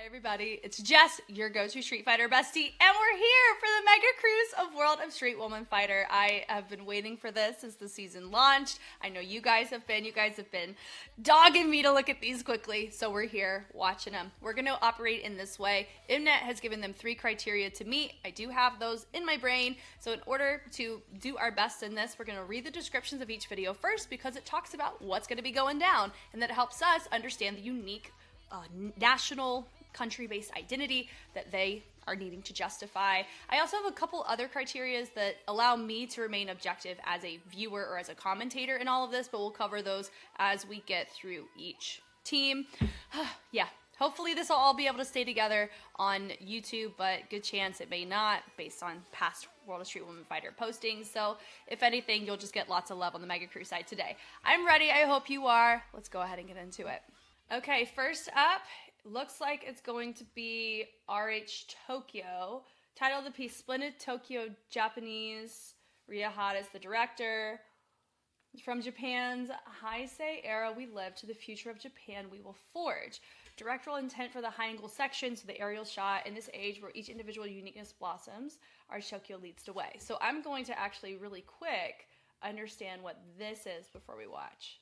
Hi everybody, it's Jess, your go-to Street Fighter bestie, and we're here for the mega cruise of World of Street Woman Fighter. I have been waiting for this since the season launched. I know you guys have been dogging me to look at these quickly, so we're here watching them. We're going to operate in this way. Mnet has given them 3 criteria to meet. I do have those in my brain, so in order to do our best in this, we're going to read the descriptions of each video first because it talks about what's going to be going down, and that helps us understand the unique national country-based identity that they are needing to justify. I also have a couple other criterias that allow me to remain objective as a viewer or as a commentator in all of this, but we'll cover those as we get through each team. Yeah, hopefully this will all be able to stay together on YouTube, but good chance it may not based on past World of Street Woman Fighter postings. So if anything, you'll just get lots of love on the Mega Crew side today. I'm ready. I hope you are. Let's go ahead and get into it. Okay, first up, looks like it's going to be RHTOKYO. Title of the piece, Splendid Tokyo Japanese. Ria Hata is the director. From Japan's Heisei era we live to the future of Japan we will forge. Directorial intent for the high angle section, so the aerial shot in this age where each individual uniqueness blossoms, RHTOKYO leads the way. So I'm going to actually really quick understand what this is before we watch.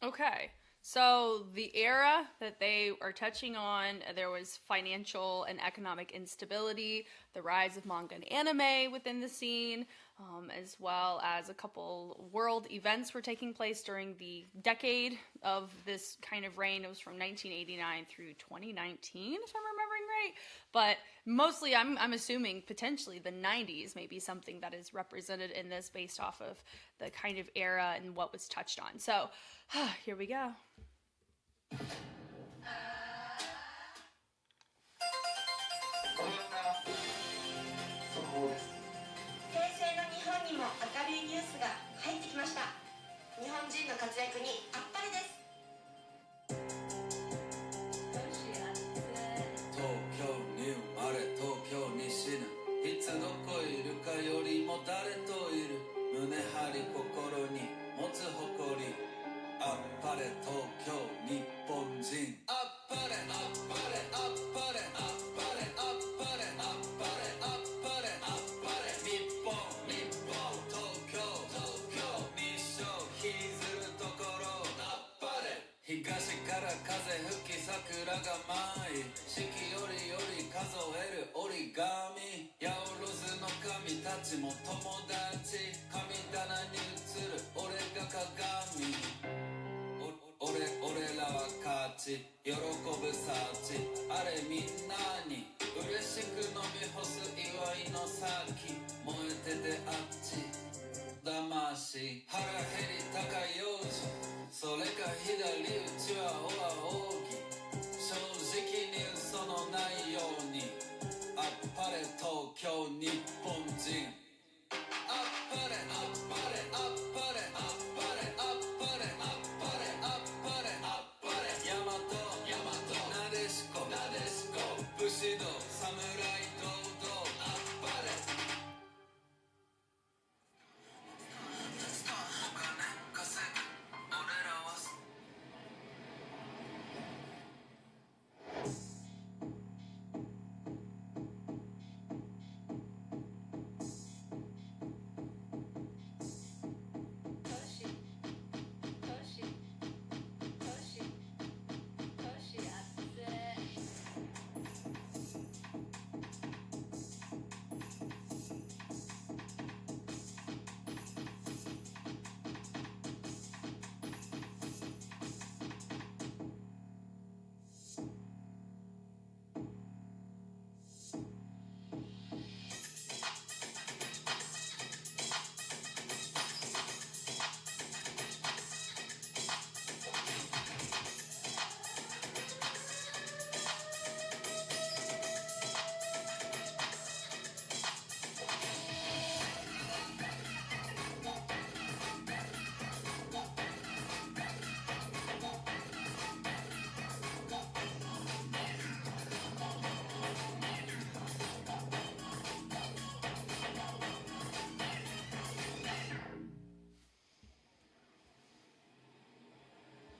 Okay. So the era that they are touching on, there was financial and economic instability, the rise of manga and anime within the scene, as well as a couple world events were taking place during the decade of this kind of reign. It was from 1989 through 2019, if I'm remembering right. But mostly I'm assuming potentially the 90s may be something that is represented in this based off of the kind of era and what was touched on. So here we go. 平成の日本にも明るいニュースが入ってきました。日本人の活躍にあっぱれです。東京に生まれ東京に死ぬ。いつどこいるかよりも誰といる。胸張り心に持つ誇り。あっぱれ東京日本人。あっぱれあっぱれあっぱれあっぱれあっぱれあっぱれあっぱれあっぱれ日本日本東京東京日照引きずるところあっぱれ東から風吹き桜が舞い四季折々数える折り紙八百万の神たちも友達神棚に映る俺が鏡俺らは勝ち喜ぶ幸あれみんなに嬉しく飲み干す祝いの先燃えててあっち魂腹減り高い幼児それか左打ちはおは扇正直に嘘のないようにあっぱれ東京日本人あっぱれあっぱれあっぱれあっぱれあっぱれあっぱれあっぱれあっぱれ大和なでしこ武士道侍堂々あっぱれお金稼ぐ俺らは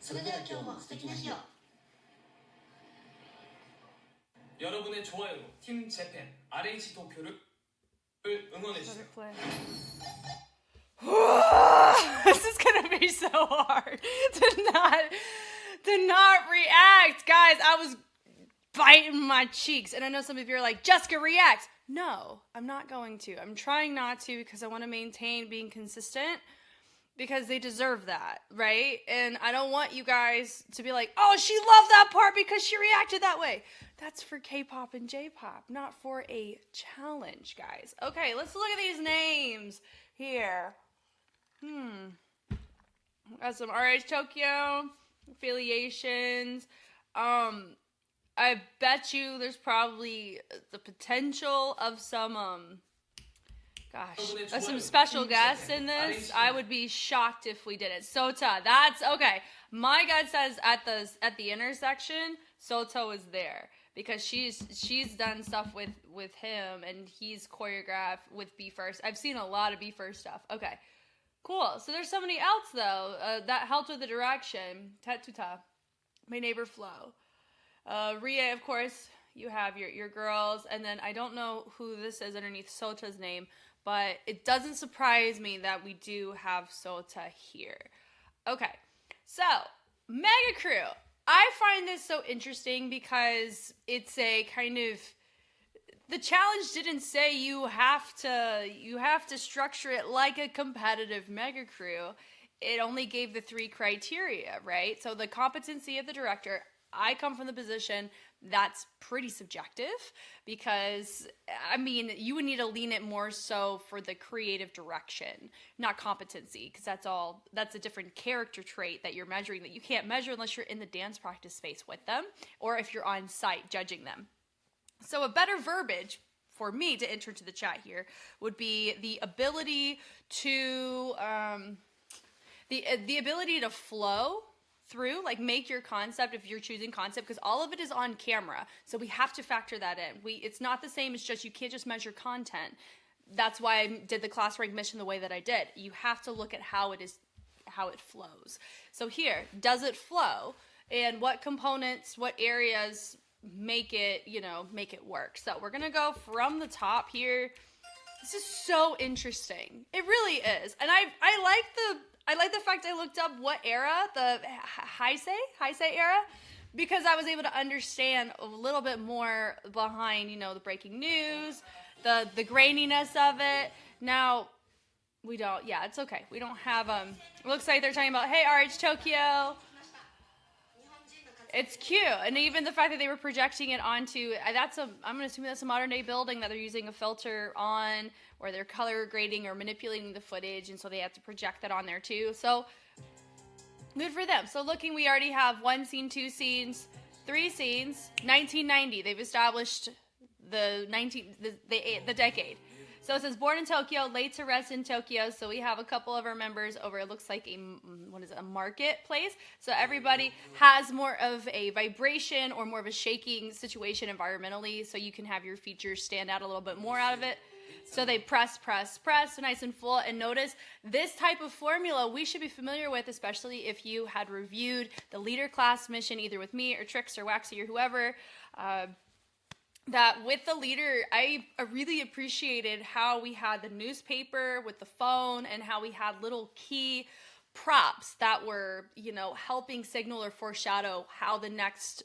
それでは今日も素敵な日を。 여러분의 좋아요로 팀 재팬 RH도쿄를 응원해주세요. This is gonna be so hard to not react, guys. I was biting my cheeks, and I know some of you are like, Jessica, react. No, I'm not going to. I'm trying not to because I want to maintain being consistent because they deserve that, right? And I don't want you guys to be like, oh, she loved that part because she reacted that way. That's for K-pop and J-pop, not for a challenge, guys. Okay, let's look at these names here. Got some RHTOKYO affiliations. I bet you there's probably the potential of some, some special guests in this. I would be shocked if we did it. Sota, that's okay. My gut says at the intersection, Sota is there because she's done stuff with him and he's choreographed with BE:FIRST. I've seen a lot of BE:FIRST stuff. Okay, cool. So there's somebody else though that helped with the direction. Tetuta, my neighbor Flo. Rie, of course, you have your girls, and then I don't know who this is underneath Sota's name, but it doesn't surprise me that we do have Sota here. Okay, so Mega Crew. I find this so interesting because it's a kind of, the challenge didn't say you have to structure it like a competitive Mega Crew. It only gave the 3 criteria, right? So the competency of the director. I come from the position that's pretty subjective because, I mean, you would need to lean it more so for the creative direction, not competency, because that's a different character trait that you're measuring that you can't measure unless you're in the dance practice space with them or if you're on site judging them. So a better verbiage for me to enter to the chat here would be the ability to, the ability to flow through, like make your concept if you're choosing concept, because all of it is on camera, so we have to factor that in. It's not the same as just, you can't just measure content. That's why I did the class rank mission the way that I did. You have to look at how it flows. So here, does it flow, and what components, what areas make it work. So we're gonna go from the top here. This is so interesting. It really is, and I like the fact I looked up what era, the Heisei era, because I was able to understand a little bit more behind, the breaking news, the graininess of it. Now, we don't, it's okay. We don't have, it looks like they're talking about, hey, RHTOKYO. It's cute. And even the fact that they were projecting it onto, I'm going to assume that's a modern day building that they're using a filter on, or they're color grading or manipulating the footage, and so they have to project that on there too. So good for them. So looking, we already have 1 scene, 2 scenes, 3 scenes. 1990, they've established the decade. So it says born in Tokyo, late to rest in Tokyo. So we have a couple of our members over, it looks like a marketplace. So everybody has more of a vibration or more of a shaking situation environmentally, so you can have your features stand out a little bit more out of it. So they press, nice and full. And notice this type of formula we should be familiar with, especially if you had reviewed the leader class mission either with me or Trix or Waxy or whoever. That with the leader, I really appreciated how we had the newspaper with the phone and how we had little key props that were, helping signal or foreshadow how the next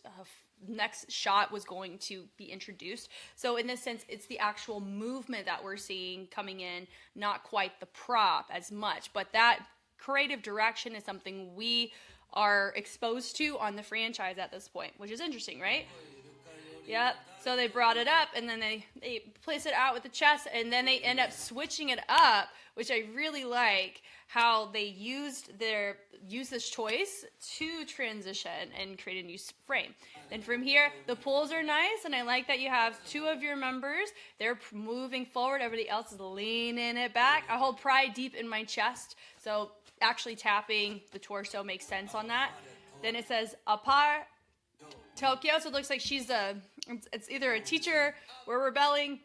shot was going to be introduced. So in this sense, it's the actual movement that we're seeing coming in, not quite the prop as much, but that creative direction is something we are exposed to on the franchise at this point, which is interesting, right? Yep. So they brought it up, and then they place it out with the chest, and then they end up switching it up, which I really like how they used this choice to transition and create a new frame. Then from here, the pulls are nice, and I like that you have 2 of your members. They're moving forward. Everybody else is leaning it back. I hold pride deep in my chest, so actually tapping the torso makes sense on that. Then it says apart Tokyo, so it looks like it's either a teacher or rebelling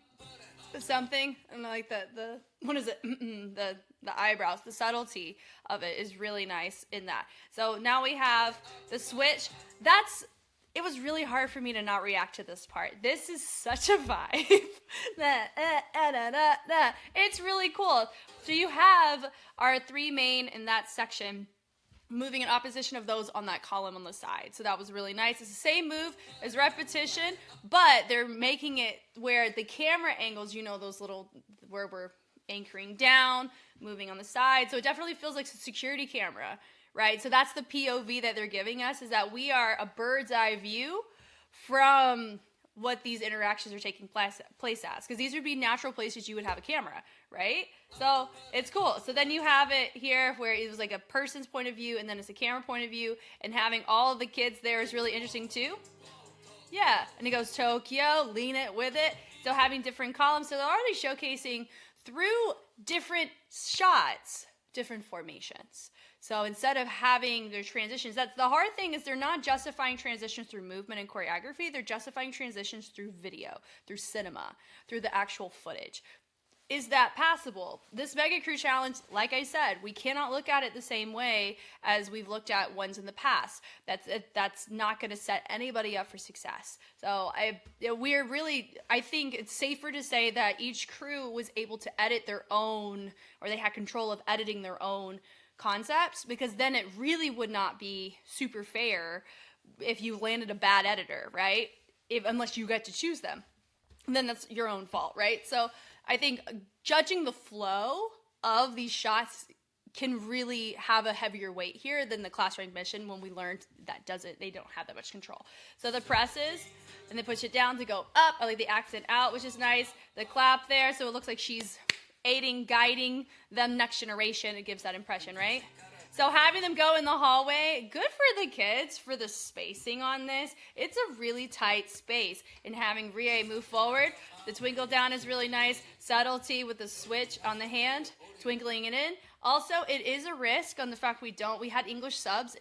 something. And I like the what is it? The eyebrows, the subtlety of it is really nice in that. So now we have the switch. it was really hard for me to not react to this part. This is such a vibe. It's really cool. So you have our 3 main in that section moving in opposition of those on that column on the side. So that was really nice. It's the same move as repetition, but they're making it where the camera angles, those little, where we're anchoring down, moving on the side. So it definitely feels like a security camera, right? So that's the POV that they're giving us, is that we are a bird's eye view from what these interactions are taking place as. Because these would be natural places you would have a camera, right? So it's cool. So then you have it here where it was like a person's point of view and then it's a camera point of view, and having all of the kids there is really interesting too. Yeah, and it goes Tokyo, lean it with it. So having different columns. So they're already showcasing through different shots, different formations. So instead of having their transitions, that's the hard thing, is they're not justifying transitions through movement and choreography. They're justifying transitions through video, through cinema, through the actual footage. Is that passable? This Mega Crew Challenge, like I said, we cannot look at it the same way as we've looked at ones in the past. That's not going to set anybody up for success. So I think it's safer to say that each crew was able to edit their own, or they had control of editing their own concepts, because then it really would not be super fair if you landed a bad editor, right? Unless you get to choose them. And then that's your own fault, right? So I think judging the flow of these shots can really have a heavier weight here than the class rank mission, when we learned that they don't have that much control. So the presses, and they push it down to go up. I like the accent out, which is nice. The clap there, so it looks like she's aiding, guiding them next generation. It gives that impression, right? So having them go in the hallway, good for the kids for the spacing on this. It's a really tight space. And having Rie move forward, the twinkle down is really nice. Subtlety with the switch on the hand, twinkling it in. Also, it is a risk on the fact we had English subs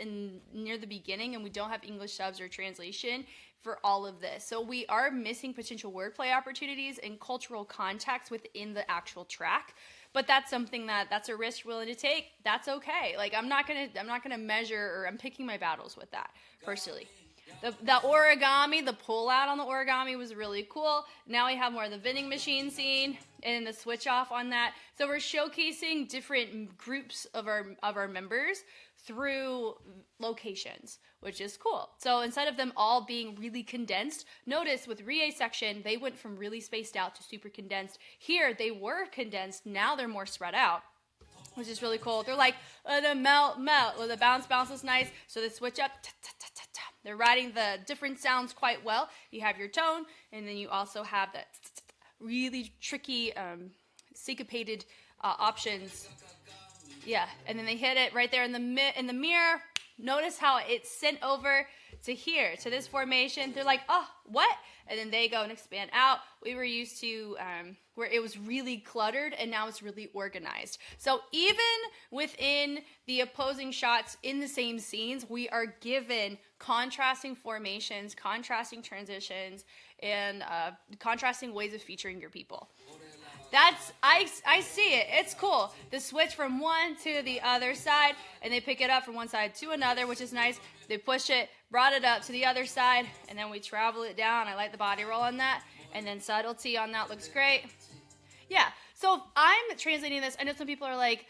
near the beginning, and we don't have English subs or translation for all of this. So we are missing potential wordplay opportunities and cultural context within the actual track. But that's something that's a risk willing to take. That's okay. Like, I'm not gonna measure, or I'm picking my battles with that personally. The origami, the pull out on the origami was really cool. Now we have more of the vending machine scene and the switch off on that. So we're showcasing different groups of our members through locations, which is cool. So instead of them all being really condensed, notice with Rie's section, they went from really spaced out to super condensed. Here, they were condensed. Now they're more spread out, which is really cool. They're like, the melt. Well, the bounce is nice. So they switch up. They're writing the different sounds quite well. You have your tone, and then you also have that really tricky syncopated options. Yeah, and then they hit it right there in the mirror. Notice how it's sent over to here, to this formation. They're like, oh, what? And then they go and expand out. We were used to where it was really cluttered, and now it's really organized. So even within the opposing shots in the same scenes, we are given contrasting formations, contrasting transitions, and contrasting ways of featuring your people. I see it. It's cool. The switch from one to the other side, and they pick it up from one side to another, which is nice. They push it, brought it up to the other side, and then we travel it down. I like the body roll on that. And then subtlety on that looks great. Yeah. So if I'm translating this, I know some people are like,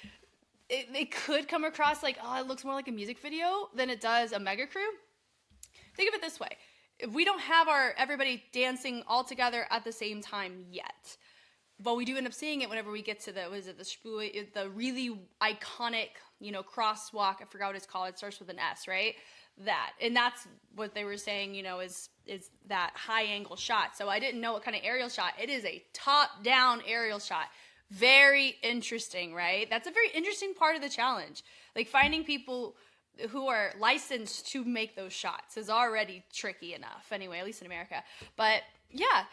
it could come across like, oh, it looks more like a music video than it does a mega crew. Think of it this way. If we don't have everybody dancing all together at the same time yet, but we do end up seeing it whenever we get to the really iconic, crosswalk. I forgot what it's called. It starts with an S, right? And that's what they were saying, is that high angle shot. So I didn't know what kind of aerial shot. It is a top down aerial shot. Very interesting, right? That's a very interesting part of the challenge. Like, finding people who are licensed to make those shots is already tricky enough. Anyway, at least in America. But yeah,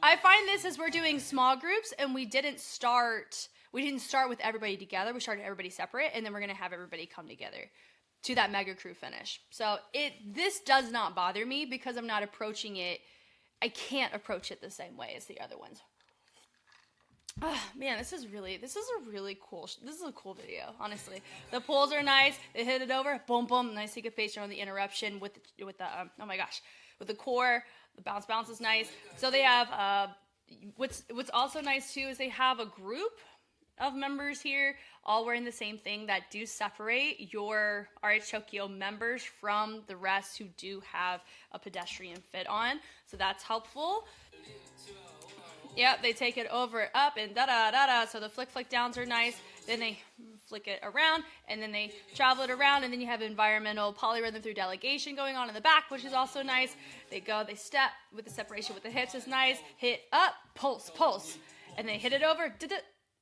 I find this as we're doing small groups, and we didn't start with everybody together. We started everybody separate, and then we're going to have everybody come together to that mega crew finish. So this does not bother me because I'm not approaching it. I can't approach it the same way as the other ones. Man, this is a cool video, honestly. The pulls are nice. They hit it over, boom, boom, nice syncopation on the interruption with the with the core. The bounce is nice. So they have what's also nice too is they have a group of members here, all wearing the same thing, that do separate your RHTOKYO members from the rest who do have a pedestrian fit on. So that's helpful. Yep, they take it over, up, and da-da-da-da. So the flick downs are nice. Then they flick it around, and then they travel it around, and then you have environmental polyrhythm through delegation going on in the back, which is also nice. They step with the separation with the hips is nice. Hit up, pulse. And they hit it over,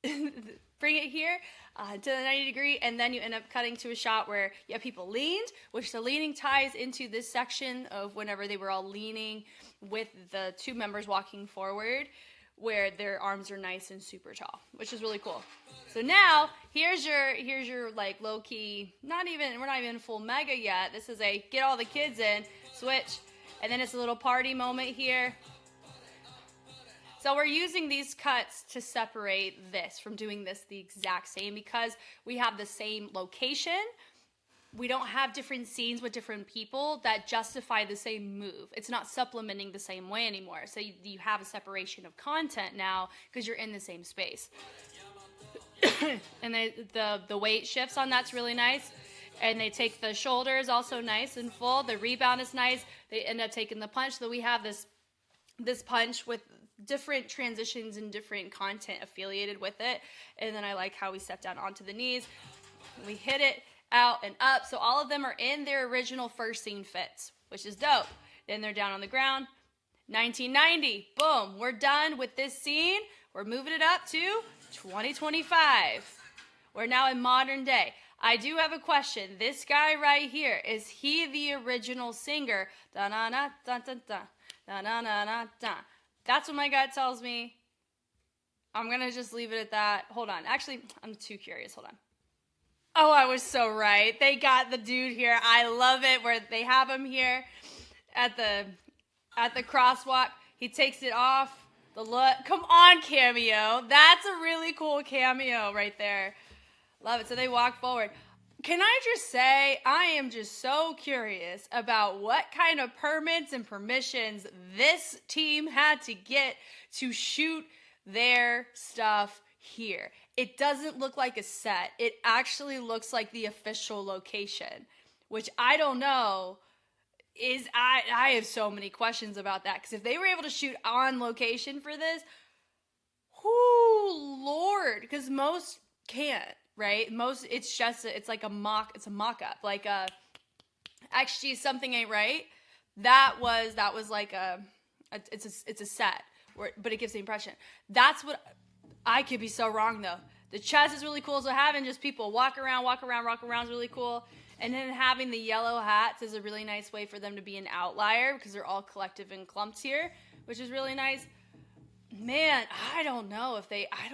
bring it here to the 90 degree, and then you end up cutting to a shot where you have people leaned, which the leaning ties into this section of whenever they were all leaning with the two members walking forward, where their arms are nice and super tall, which is really cool. So now here's your like low key, we're not even full mega yet. This is a get all the kids in, switch, and then it's a little party moment here. So we're using these cuts to separate this from doing this the exact same, because we have the same location. We don't have different scenes with different people that justify the same move. It's not supplementing the same way anymore. So you have a separation of content now because you're in the same space. And the weight shifts on that's really nice. And they take the shoulders also nice and full. The rebound is nice. They end up taking the punch. So we have this punch with different transitions and different content affiliated with it. And then I like how we step down onto the knees. We hit it out and up. So all of them are in their original first scene fits, which is dope. Then they're down on the ground. 1990. Boom. We're done with this scene. We're moving it up to 2025. We're now in modern day. I do have a question. This guy right here, is he the original singer? Da-na-na-da-da-da. Da-na-na-na-da. That's what my gut tells me. I'm going to just leave it at that. Hold on. Actually, I'm too curious. Hold on. Oh, I was so right. They got the dude here. I love it where they have him here at the crosswalk. He takes it off. The look. Come on, cameo. That's a really cool cameo right there. Love it. So they walk forward. Can I just say, I am just so curious about what kind of permits and permissions this team had to get to shoot their stuff here. It doesn't look like a set. It actually looks like the official location, which I don't know. I have so many questions about that, because if they were able to shoot on location for this, whoo, Lord, because most can't, right? Most, it's like a mock-up, like a XG something ain't right. That was like it's a set, but it gives the impression. That's what. I could be so wrong, though. The chest is really cool, so having just people walk around is really cool. And then having the yellow hats is a really nice way for them to be an outlier, because they're all collective and clumped here, which is really nice. Man, I don't know if I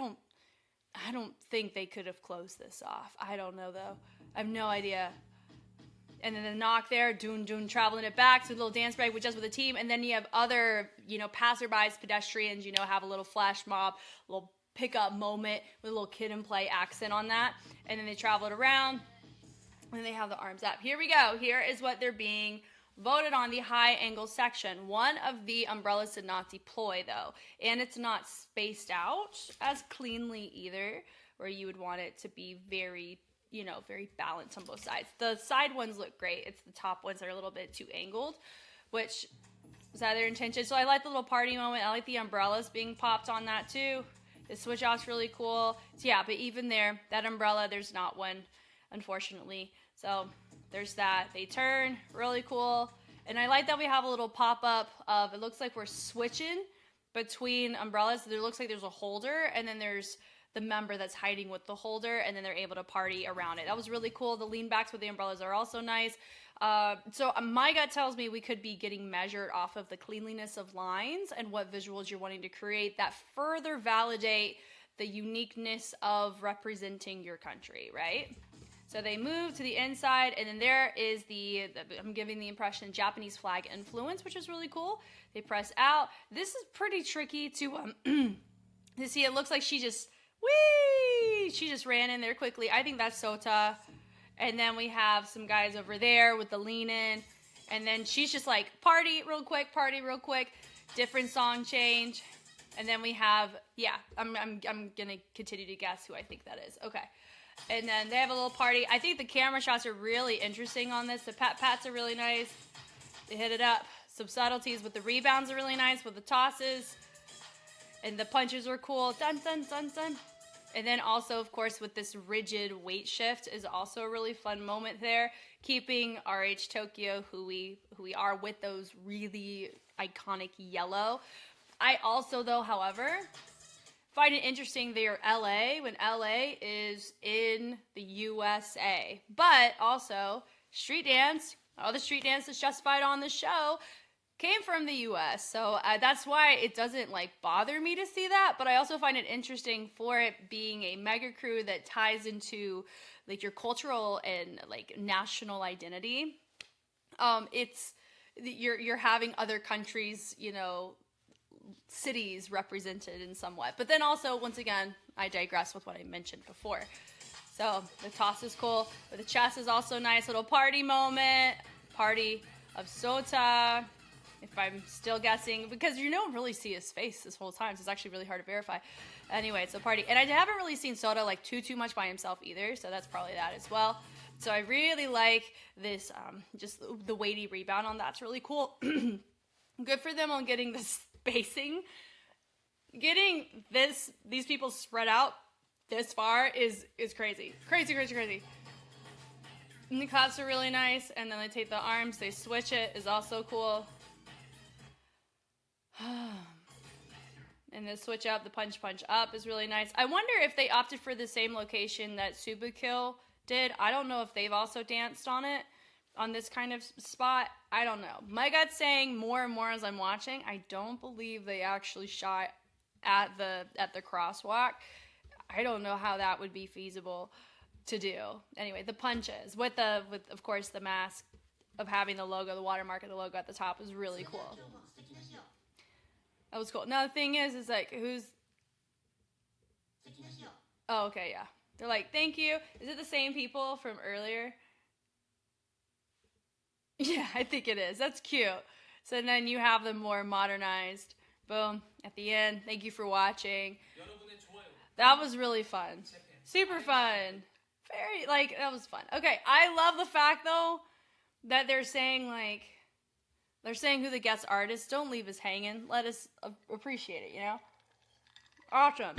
don't think they could have closed this off. I don't know, though. I have no idea. And then the knock there, doon, traveling it back, so a little dance break, which is with the team. And then you have other, passerbys, pedestrians, have a little flash mob, a little pick-up moment with a little kid and play accent on that. And then they travel it around, and they have the arms up. Here we go. Here is what they're being voted on, the high angle section. One of the umbrellas did not deploy, though, and it's not spaced out as cleanly either, where you would want it to be very, very balanced on both sides. The side ones look great. It's the top ones that are a little bit too angled, which was that their intention. So I like the little party moment. I like the umbrellas being popped on that too. The switch off's really cool. So yeah, but even there, that umbrella, there's not one, unfortunately. So there's that. They turn, really cool. And I like that we have a little pop-up of, it looks like we're switching between umbrellas. There looks like there's a holder, and then there's the member that's hiding with the holder, and then they're able to party around it. That was really cool. The lean backs with the umbrellas are also nice. So my gut tells me we could be getting measured off of the cleanliness of lines and what visuals you're wanting to create that further validate the uniqueness of representing your country, right? So they move to the inside, and then there is I'm giving the impression, Japanese flag influence, which is really cool. They press out. This is pretty tricky to You see, it looks like she just, whee! She just ran in there quickly. I think that's Sota. And then we have some guys over there with the lean in. And then she's just like, party real quick, different song change. And then we have, yeah, I'm going to continue to guess who I think that is. Okay. And then they have a little party. I think the camera shots are really interesting on this. The pats are really nice. They hit it up. Some subtleties with the rebounds are really nice, with the tosses. And the punches were cool. Dun, dun, dun, dun. And then also, of course, with this rigid weight shift is also a really fun moment there. Keeping RHTOKYO, who we are, with those really iconic yellow. I also, though, however, find it interesting they are LA when LA is in the USA. But also, street dance, all the street dance that's justified on the show came from the US. So that's why it doesn't like bother me to see that. But I also find it interesting for it being a mega crew that ties into like your cultural and like national identity. It's you're having other countries, you know, cities represented in somewhat. But then also, once again, I digress with what I mentioned before. So the toss is cool, but the chest is also nice. Little party moment, party of Sota. If I'm still guessing, because you don't really see his face this whole time, so it's actually really hard to verify. Anyway, it's a party. And I haven't really seen Sota like too much by himself either, so that's probably that as well. So I really like this, just the weighty rebound on that's really cool. Good for them on getting the spacing. Getting these people spread out this far is crazy. Crazy. And the claps are really nice, and then they take the arms, they switch it, is also cool. And the switch up, the punch up is really nice. I wonder if they opted for the same location that Subukill did. I don't know if they've also danced on it, on this kind of spot. I don't know. My gut's saying more and more as I'm watching, I don't believe they actually shot at the crosswalk. I don't know how that would be feasible to do. Anyway, the punches with of course the mask of having the logo, the watermark of the logo at the top is really cool. That was cool. Now the thing is like who's? Oh, okay, yeah. They're like, thank you. Is it the same people from earlier? Yeah, I think it is. That's cute. So then you have them more modernized. Boom. At the end, thank you for watching. That was really fun. Super fun. That was fun. Okay, I love the fact, though, that they're saying who the guest artist. Don't leave us hanging. Let us appreciate it, you know? Awesome.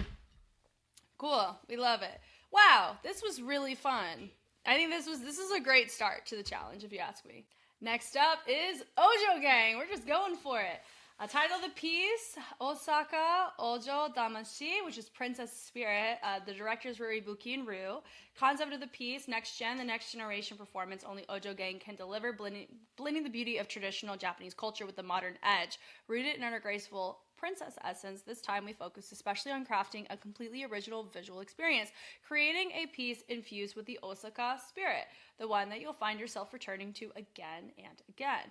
Cool. We love it. Wow, this was really fun. I think this is a great start to the challenge, if you ask me. Next up is Ojo Gang. We're just going for it. Title of the piece, Osaka Ojo Damashi, which is Princess Spirit. The directors were Ibuki and Ryu. Concept of the piece, next gen, the next generation performance only Ojo Gang can deliver, blending the beauty of traditional Japanese culture with the modern edge. Rooted in a graceful princess essence, this time we focus especially on crafting a completely original visual experience, creating a piece infused with the Osaka spirit, the one that you'll find yourself returning to again and again.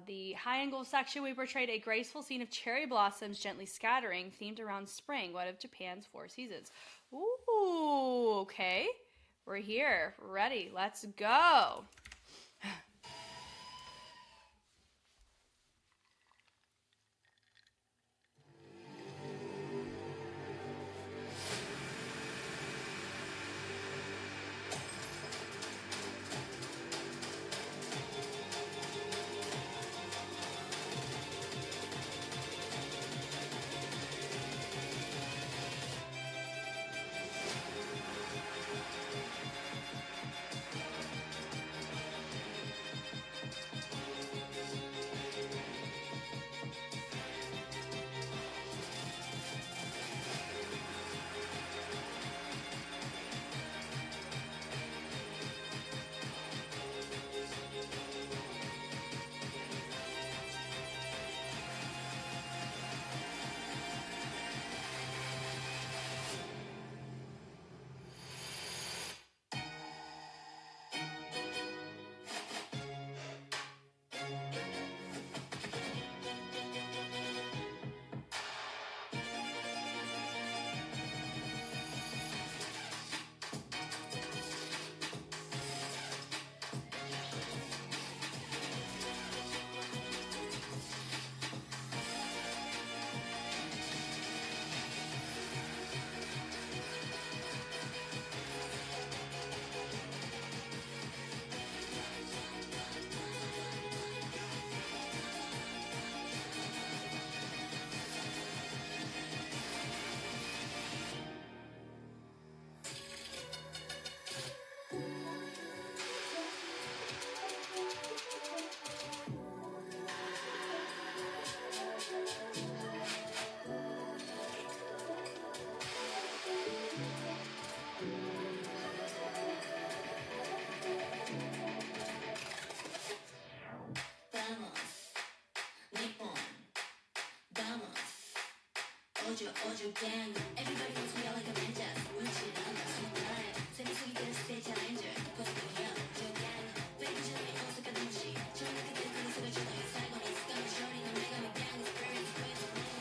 The high angle section, we portrayed a graceful scene of cherry blossoms gently scattering, themed around spring, one of Japan's 4 seasons. Ooh, okay. We're here. We're ready. Let's go. 오주 gang. Everybody knows we are like Avengers. 물질은 super. 세미속이 되는 stage challenger. Possible young, your gang. Fake visionary, 어색한 덩치. 처음 그때 그 속을 주던 이 살고는 습관을 처리는 내가 내 gang. Spirit is way to move.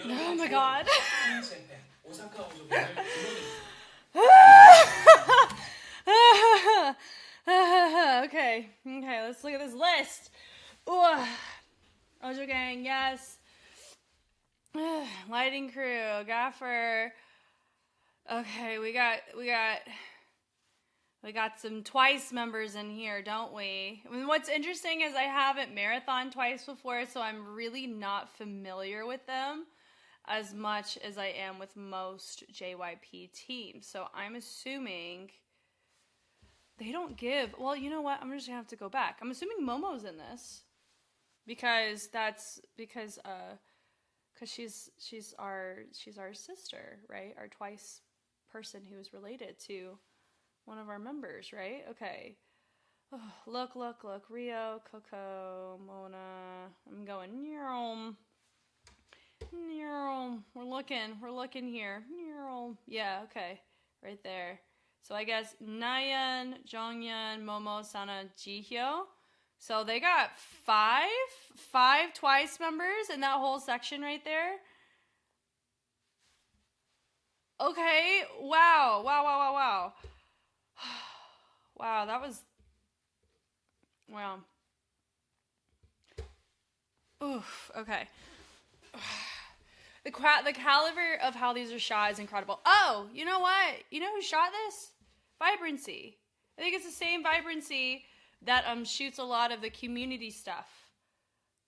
Oh my god. 팀 재팬 오사카 오조팬을 응원해주세요. Okay, let's look at this list. Ooh. Ojo Gang, yes. Lighting crew, Gaffer. Okay, we got some Twice members in here, don't we? I mean, what's interesting is I haven't marathoned Twice before, so I'm really not familiar with them as much as I am with most JYP teams. So I'm assuming they don't give. Well, you know what? I'm just gonna have to go back. I'm assuming Momo's in this because she's our sister, right? Our Twice person who is related to one of our members, right? Okay. Oh, look. Rio, Coco, Mona. I'm going, we're looking here. Yeah, okay. Right there. So I guess Nayeon, Jonghyun, Momo, Sana, Jihyo. So they got five Twice members in that whole section right there. Okay, wow. Wow, that was... Wow. Oof, okay. The caliber of how these are shot is incredible. Oh, you know what? You know who shot this? Vibrancy. I think it's the same Vibrancy that shoots a lot of the community stuff.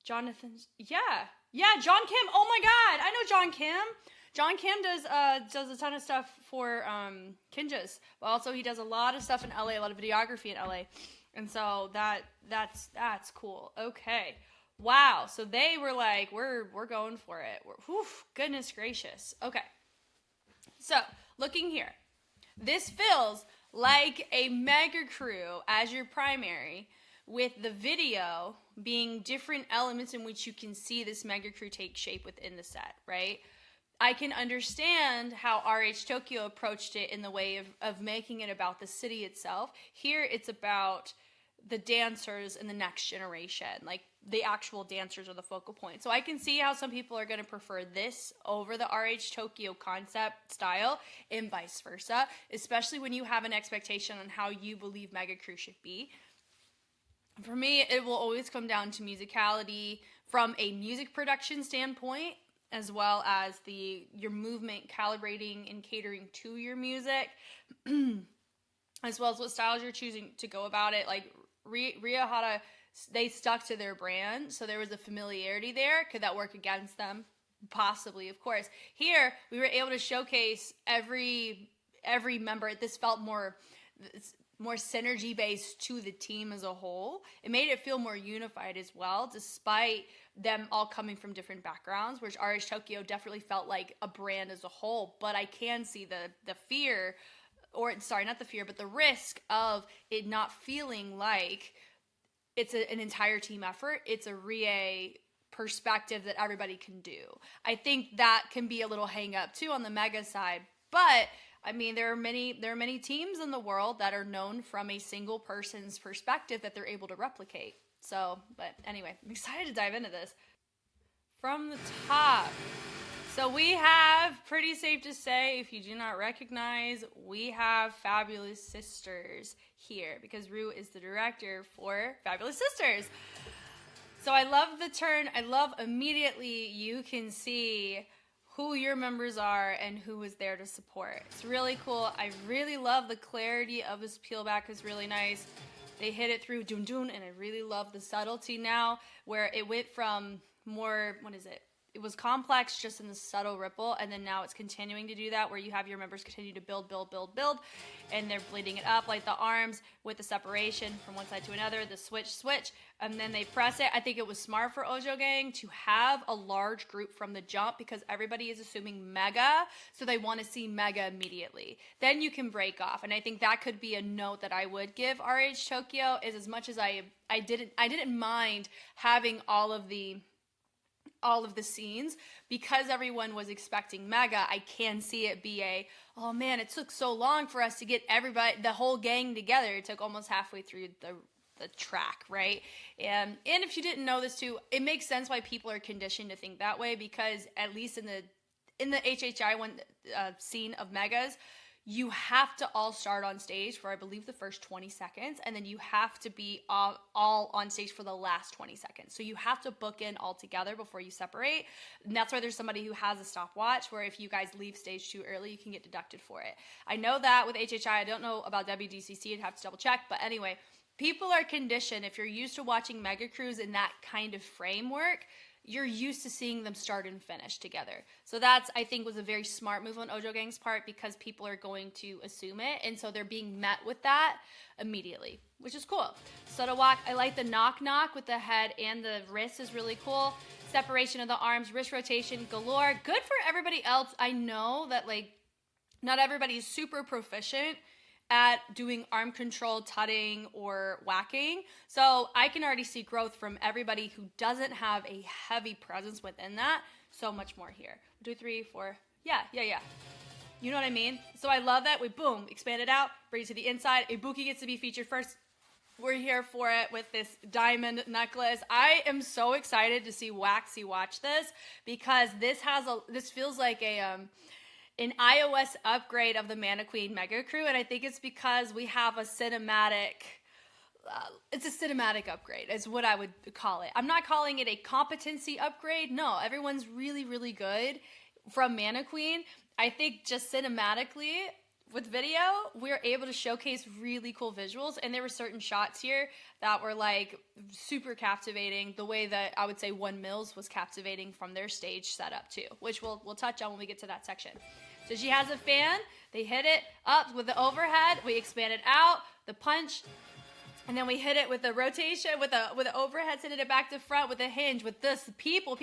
Jonathan, yeah, John Kim. Oh my God, I know John Kim. John Kim does a ton of stuff for Kinjas, but also he does a lot of stuff in LA, a lot of videography in LA, and so that's cool. Okay, wow. So they were like, we're going for it. Goodness gracious. Okay, so looking here, this feels like a mega crew as your primary, with the video being different elements in which you can see this mega crew take shape within the set, right? I can understand how RHTOKYO approached it in the way of making it about the city itself. Here it's about the dancers and the next generation. Like, the actual dancers are the focal point. So I can see how some people are going to prefer this over the RHTOKYO concept style, and vice versa, especially when you have an expectation on how you believe Mega Crew should be. For me, it will always come down to musicality from a music production standpoint, as well as your movement calibrating and catering to your music, as well as what styles you're choosing to go about it. Like Ryohara, they stuck to their brand, so there was a familiarity there. Could that work against them? Possibly, of course. Here, we were able to showcase every member. This felt more synergy based to the team as a whole. It made it feel more unified as well, despite them all coming from different backgrounds, which RHTOKYO definitely felt like a brand as a whole. But I can see the fear, or sorry, not the fear, but the risk of it not feeling like it's an entire team effort. It's a Rie perspective that everybody can do. I think that can be a little hang up too on the mega side, but I mean, there are many teams in the world that are known from a single person's perspective that they're able to replicate. So, but anyway, I'm excited to dive into this. From the top, so we have, pretty safe to say, if you do not recognize, we have Fabulous Sisters here, because Rue is the director for Fabulous Sisters. So I love the turn. I love immediately you can see who your members are and who is there to support. It's really cool. I really love the clarity of this peel back is really nice. They hit it through dun dun, and I really love the subtlety now where it went from more, what is it? It was complex just in the subtle ripple, and then now it's continuing to do that where you have your members continue to build, and they're bleeding it up like the arms with the separation from one side to another, the switch, and then they press it. I think it was smart for Ojo Gang to have a large group from the jump because everybody is assuming mega, so they want to see mega immediately. Then you can break off, and I think that could be a note that I would give RHTOKYO is as much as I didn't mind having all of the scenes because everyone was expecting mega. I can see it be oh man, it took so long for us to get the whole gang together. It took almost halfway through the track, right? And if you didn't know this too, it makes sense why people are conditioned to think that way because at least in the HHI one scene of megas, you have to all start on stage for, I believe, the first 20 seconds, and then you have to be all on stage for the last 20 seconds. So you have to book in all together before you separate, and that's why there's somebody who has a stopwatch, where if you guys leave stage too early, you can get deducted for it. I know that with HHI. I don't know about WDCC. I'd have to double check, but anyway, people are conditioned. If you're used to watching Mega Cruise in that kind of framework, you're used to seeing them start and finish together. So that's, I think, was a very smart move on Ojo Gang's part because people are going to assume it. And so they're being met with that immediately, which is cool. Subtle walk. I like the knock with the head and the wrist is really cool. Separation of the arms, wrist rotation galore. Good for everybody else. I know that not everybody is super proficient at doing arm control, tutting, or whacking. So I can already see growth from everybody who doesn't have a heavy presence within that. So much more here. 2, 3, 4. Yeah. You know what I mean? So I love that. We boom, expand it out, bring it to the inside. Ibuki gets to be featured first. We're here for it with this diamond necklace. I am so excited to see Waxy watch this because this feels like an iOS upgrade of the Mana Queen Mega Crew, and I think it's because we have a cinematic, it's a cinematic upgrade is what I would call it. I'm not calling it a competency upgrade. No, everyone's really, really good from Mana Queen. I think just cinematically with video, we're able to showcase really cool visuals, and there were certain shots here that were super captivating, the way that I would say One Mills was captivating from their stage setup too, which we'll touch on when we get to that section. So she has a fan, they hit it up with the overhead, we expand it out, the punch, and then we hit it with the rotation, with the overhead, sending it back to front with a hinge, with this people.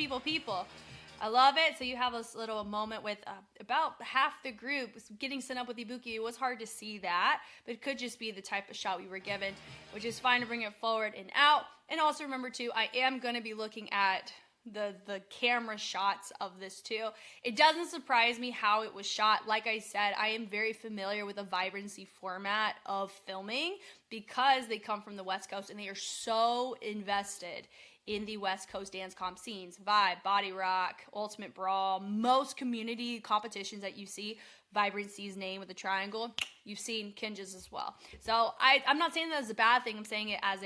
I love it. So you have this little moment with about half the group getting sent up with Ibuki. It was hard to see that, but it could just be the type of shot we were given, which is fine to bring it forward and out. And also remember too, I am going to be looking at the camera shots of this too. It doesn't surprise me how it was shot. Like I said, I am very familiar with the vibrancy format of filming because they come from the West Coast and they are so invested in the West Coast dance comp scenes. Vibe, Body Rock, Ultimate Brawl, most community competitions that you see, Vibrancy's name with the triangle, you've seen Kinja's as well. So I'm not saying that as a bad thing. I'm saying it as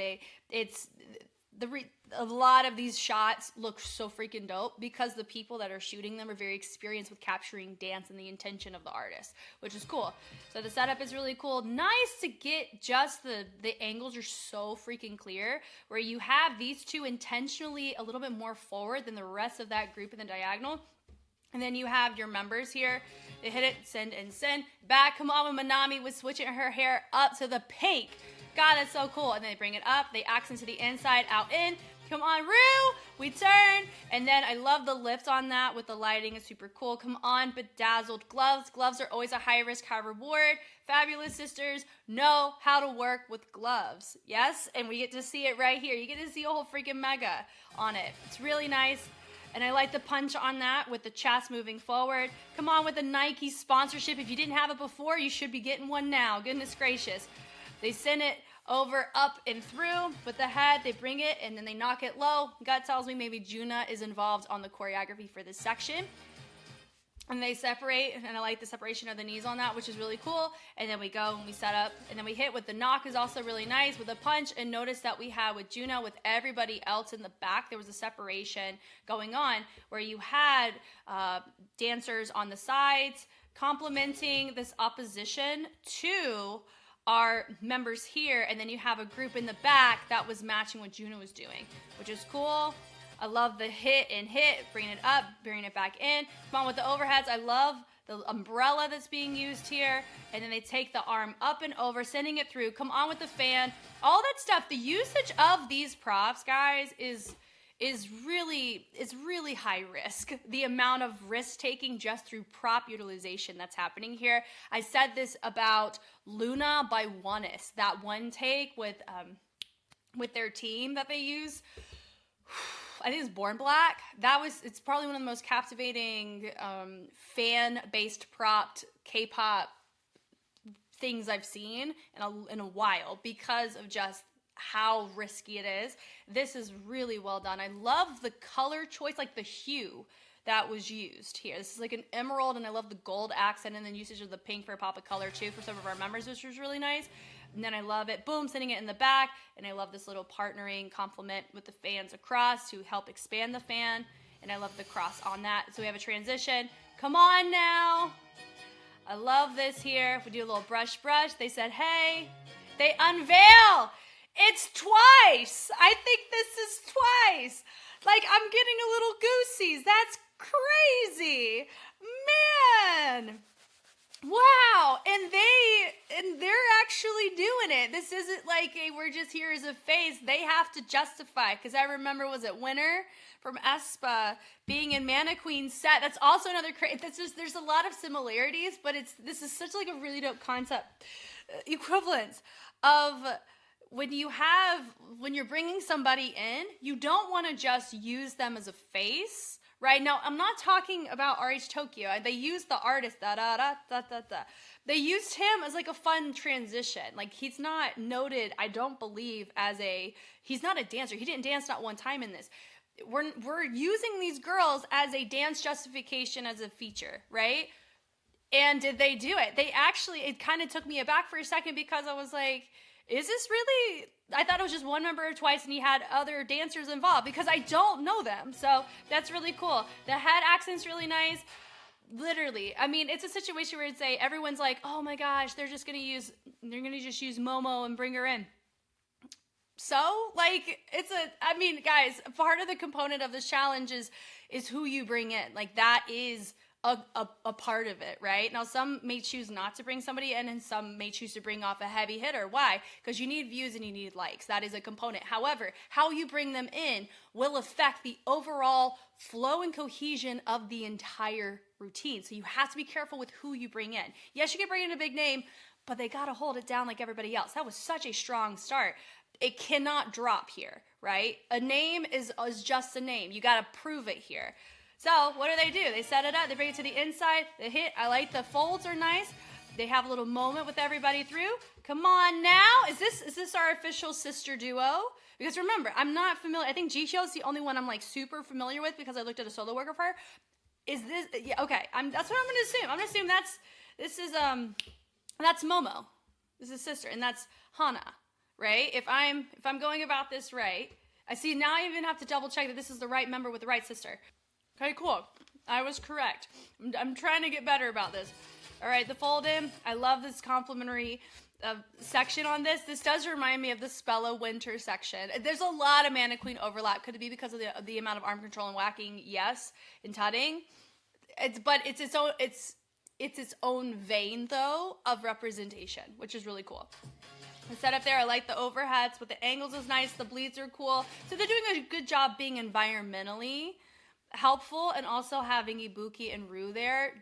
a lot of these shots look so freaking dope because the people that are shooting them are very experienced with capturing dance and the intention of the artist, which is cool. So the setup is really cool. Nice to get just the angles are so freaking clear where you have these two intentionally a little bit more forward than the rest of that group in the diagonal. And then you have your members here. They hit it, send and send. Back, come on with Manami with switching her hair up to the pink. God, that's so cool. And then they bring it up. They accent to the inside, out, in. Come on, Rue. We turn. And then I love the lift on that with the lighting. It's super cool. Come on, bedazzled gloves. Gloves are always a high risk, high reward. Fabulous sisters know how to work with gloves. Yes? And we get to see it right here. You get to see a whole freaking mega on it. It's really nice. And I like the punch on that with the chest moving forward. Come on with the Nike sponsorship. If you didn't have it before, you should be getting one now. Goodness gracious. They send it over, up, and through with the head. They bring it, and then they knock it low. Gut tells me maybe Juna is involved on the choreography for this section. and they separate, and I like the separation of the knees on that, which is really cool. And then we go and we set up, and then we hit with the knock is also really nice with a punch. And notice that we had with Juno, with everybody else in the back, there was a separation going on where you had dancers on the sides complementing this opposition to our members here, and then you have a group in the back that was matching what Juno was doing, which is cool. I love the hit and hit, bringing it up, bringing it back in. Come on with the overheads. I love the umbrella that's being used here. And then they take the arm up and over, sending it through. Come on with the fan. All that stuff. The usage of these props, guys, is really high risk. The amount of risk taking just through prop utilization that's happening here. I said this about Luna by Oneness. That one take with their team that they use. I think it's Born Black. It's probably one of the most captivating fan-based propped K-pop things I've seen in a while because of just how risky it is. This is really well done. I love the color choice, like the hue that was used here. This is like an emerald, and I love the gold accent, and then usage of the pink for a pop of color too for some of our members, which was really nice. And then I love it, boom, sending it in the back, and I love this little partnering complement with the fans across to help expand the fan, and I love the cross on that. So we have a transition. Come on now. I love this here. If we do a little brush, they said, hey, they unveil. It's twice. I think this is twice. Like, I'm getting a little goosies. That's crazy. Man. Wow. And they're actually doing it. This isn't like we're just here as a face. They have to justify. Because I remember, was it Winter from aespa being in Mana Queen's set? That's also another crazy. There's a lot of similarities, but this is such like a really dope concept. Equivalence of when you're bringing somebody in, you don't want to just use them as a face, right? Now, I'm not talking about RHTOKYO. They used the artist, They used him as like a fun transition. Like, he's not noted, I don't believe, he's not a dancer. He didn't dance not one time in this. We're using these girls as a dance justification as a feature, right? And did they do it? It kind of took me aback for a second because I was like, is this really? I thought it was just one member or twice and he had other dancers involved because I don't know them. So that's really cool. The head accent's really nice. Literally. I mean, it's a situation where it's everyone's like, oh my gosh, they're just going to use Momo and bring her in. So, like, guys, part of the component of this challenge is who you bring in. Like, that is a part of it, right? Now, some may choose not to bring somebody in, and some may choose to bring off a heavy hitter. Why? Because you need views and you need likes. That is a component. However, how you bring them in will affect the overall flow and cohesion of the entire routine. So you have to be careful with who you bring in. Yes, you can bring in a big name, but they got to hold it down like everybody else. That was such a strong start. It cannot drop here, right? A name is just a name. You got to prove it here. So what do? They set it up. They bring it to the inside. The hit. I like the folds are nice. They have a little moment with everybody through. Come on now. Is this our official sister duo? Because remember, I'm not familiar. I think Jihyo is the only one I'm like super familiar with because I looked at a solo work of her. Is this? Yeah. Okay. That's what I'm going to assume. I'm going to assume that's Momo. This is sister, and that's Hana, right? If I'm going about this right, I see now. I even have to double check that this is the right member with the right sister. Okay, cool. I was correct. I'm trying to get better about this. All right, the fold in. I love this complimentary section on this. This does remind me of the Spella Winter section. There's a lot of Mana Queen overlap. Could it be because of the amount of arm control and whacking? Yes. And tutting. It's its own vein, though, of representation, which is really cool. The setup there, I like the overheads, but the angles is nice. The bleeds are cool. So they're doing a good job being environmentally helpful, and also having Ibuki and Rue there,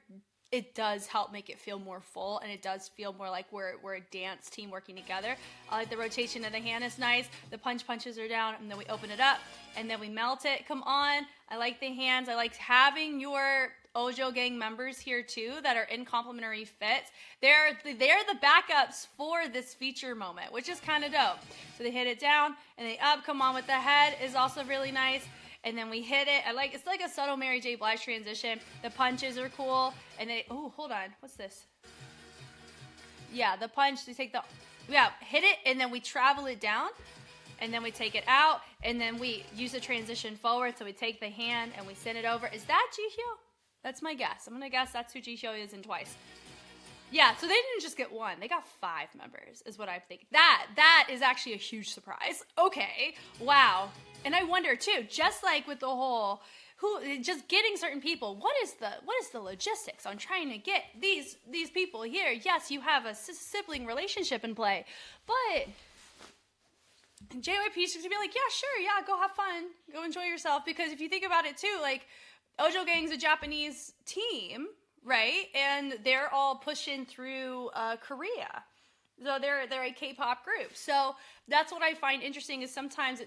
it does help make it feel more full, and it does feel more like we're a dance team working together. I like the rotation of the hand is nice. The punches are down, and then we open it up, and then we melt it. Come on. I like the hands. I like having your Ojo gang members here too that are in complementary fits. They're the backups for this feature moment, which is kind of dope. So they hit it down and they up. Come on with the head is also really nice. and then we hit it. It's like a subtle Mary J. Blige transition. The punches are cool, and hold on, what's this? Yeah, the punch, hit it, and then we travel it down, and then we take it out, and then we use the transition forward, so we take the hand, and we send it over. Is that Jihyo? That's my guess. I'm gonna guess that's who Jihyo is in Twice. Yeah, so they didn't just get one. They got 5 members, is what I think. That is actually a huge surprise. Okay, wow. And I wonder, too, just like with the whole, just getting certain people, what is the logistics on trying to get these people here? Yes, you have a sibling relationship in play, but JYP is just gonna be like, yeah, sure, yeah, go have fun, go enjoy yourself. Because if you think about it, too, like, Ojo Gang's a Japanese team, right? And they're all pushing through Korea. So they're a K-pop group. So that's what I find interesting is sometimes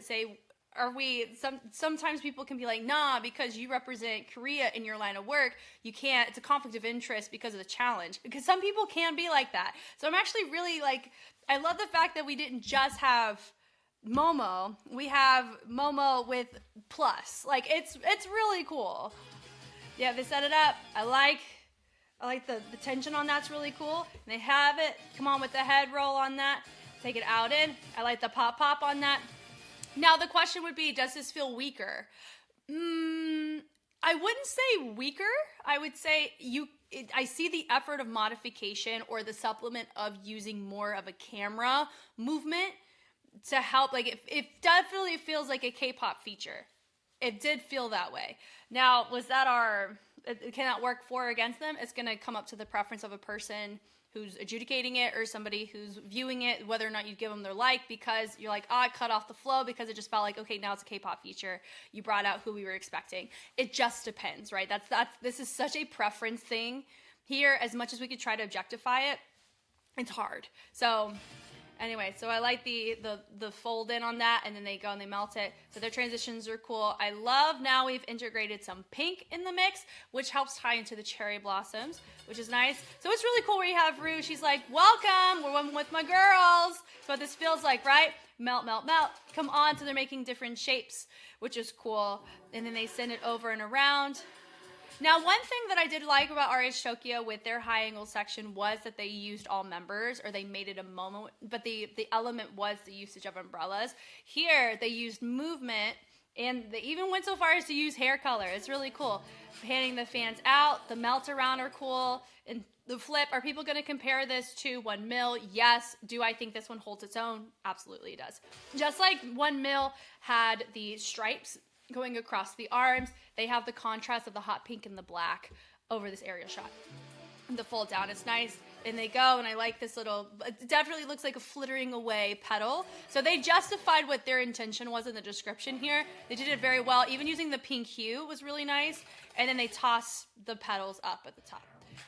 sometimes people can be like, nah, because you represent Korea in your line of work, you can't, it's a conflict of interest because of the challenge. Because some people can be like that. So I'm actually really I love the fact that we didn't just have Momo. We have Momo with Plus. It's really cool. Yeah, they set it up. I like the tension on that's really cool. And they have it. Come on with the head roll on that. Take it out in. I like the pop on that. Now the question would be, does this feel weaker? I wouldn't say weaker. I would say I see the effort of modification or the supplement of using more of a camera movement to help. It definitely feels like a K-pop feature. It did feel that way. Now, can that work for or against them? It's going to come up to the preference of a person who's adjudicating it or somebody who's viewing it, whether or not you give them their like, because you're like, I cut off the flow because it just felt like, okay, now it's a K-pop feature. You brought out who we were expecting. It just depends, right? This is such a preference thing here. As much as we could try to objectify it, it's hard. So anyway, so I like the fold in on that, and then they go and they melt it. So their transitions are cool. I love now we've integrated some pink in the mix, which helps tie into the cherry blossoms, which is nice. So it's really cool where you have Rue. She's like, welcome, we're one with my girls. That's what this feels like, right? Melt, melt, melt. Come on. So they're making different shapes, which is cool. And then they send it over and around. Now, one thing that I did like about RHTOKYO with their high angle section was that they used all members, or they made it a moment, but the element was the usage of umbrellas. Here, they used movement, and they even went so far as to use hair color. It's really cool. Panning the fans out, the melt around are cool, and the flip. Are people going to compare this to 1mil? Yes. Do I think this one holds its own? Absolutely it does. Just like 1mil had the stripes going across the arms, they have the contrast of the hot pink and the black over this aerial shot. The fold down is nice, and they go, and I like this little, it definitely looks like a flittering away petal. So they justified what their intention was in the description here. They did it very well. Even using the pink hue was really nice. And then they toss the petals up at the top,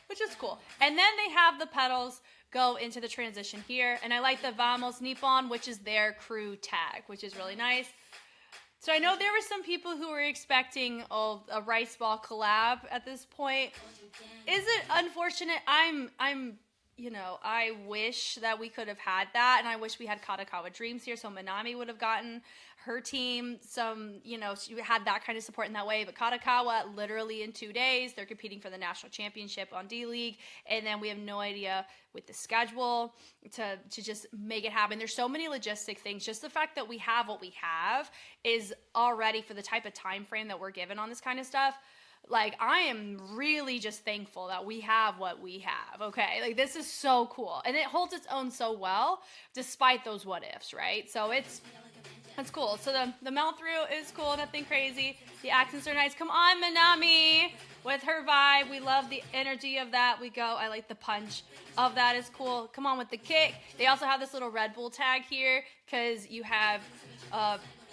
which is cool. And then they have the petals go into the transition here. And I like the Vamos Nippon, which is their crew tag, which is really nice. So I know there were some people who were expecting a rice ball collab at this point. Is it unfortunate? I wish that we could have had that, and I wish we had Katakawa Dreams here, so Minami would have gotten her team some, she had that kind of support in that way. But Katakawa, literally in 2 days, they're competing for the national championship on D-League, and then we have no idea with the schedule to just make it happen. There's so many logistic things. Just the fact that we have what we have is already, for the type of time frame that we're given on this kind of stuff, I am really just thankful that we have what we have, okay? This is so cool. And it holds its own so well, despite those what-ifs, right? So it's cool. So the melt-through is cool, nothing crazy. The accents are nice. Come on, Minami, with her vibe. We love the energy of that. We go. I like the punch of that is cool. Come on with the kick. They also have this little Red Bull tag here, because you have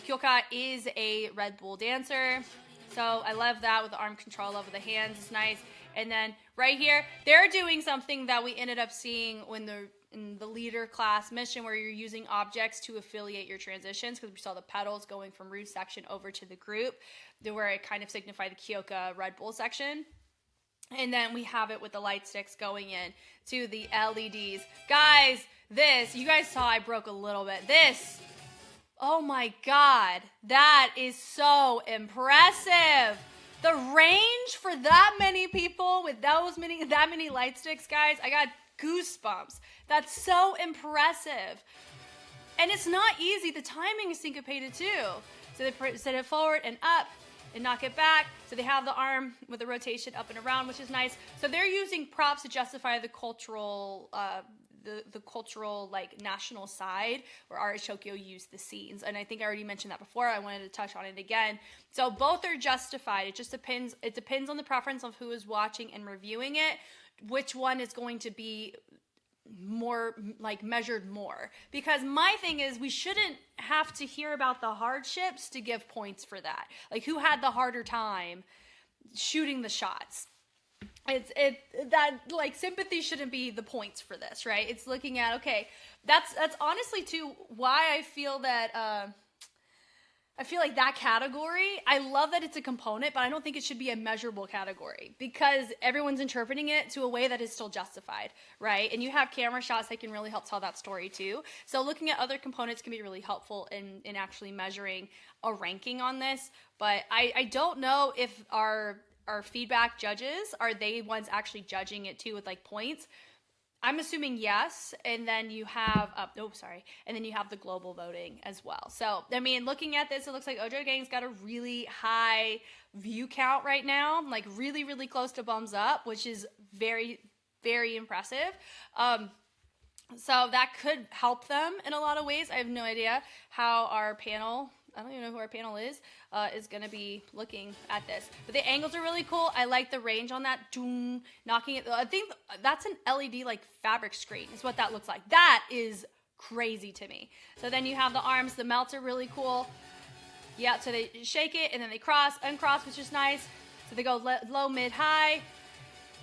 Kyoka is a Red Bull dancer. So I love that with the arm control over the hands. It's nice. And then right here, they're doing something that we ended up seeing in the leader class mission, where you're using objects to affiliate your transitions, because we saw the petals going from root section over to the group, where it kind of signified the Kyoka Red Bull section. And then we have it with the light sticks going in to the LEDs. Guys, you guys saw I broke a little bit. This, Oh my God, that is so impressive. The range for that many people with that many light sticks, guys, I got goosebumps. That's so impressive. And it's not easy. The timing is syncopated too. So they set it forward and up and knock it back. So they have the arm with the rotation up and around, which is nice. So they're using props to justify the cultural the cultural like national side where RHTOKYO used the scenes. And I think I already mentioned that before. I wanted to touch on it again. So both are justified. It just depends. It depends on the preference of who is watching and reviewing it, which one is going to be more like measured more. Because my thing is we shouldn't have to hear about the hardships to give points for that. Like who had the harder time shooting the shots. That like sympathy shouldn't be the points for this, right? It's looking at, okay, that's honestly too why I feel that I feel like that category, I love that it's a component, but I don't think it should be a measurable category because everyone's interpreting it to a way that is still justified, right? And you have camera shots that can really help tell that story too. So looking at other components can be really helpful in actually measuring a ranking on this. But I don't know if our feedback judges, are they ones actually judging it too with like points? I'm assuming yes, and then you have, and then you have the global voting as well. So, I mean, looking at this, it looks like Ojo Gang's got a really high view count right now, like really, really close to BUMSUP, which is very, very impressive. So that could help them in a lot of ways. I have no idea how our panel, I don't even know who our panel is going to be looking at this. But the angles are really cool. I like the range on that. Knocking it. I think that's an LED like fabric screen is what that looks like. That is crazy to me. So then you have the arms. The melts are really cool. Yeah, so they shake it and then they cross, uncross, which is nice. So they go low, mid, high.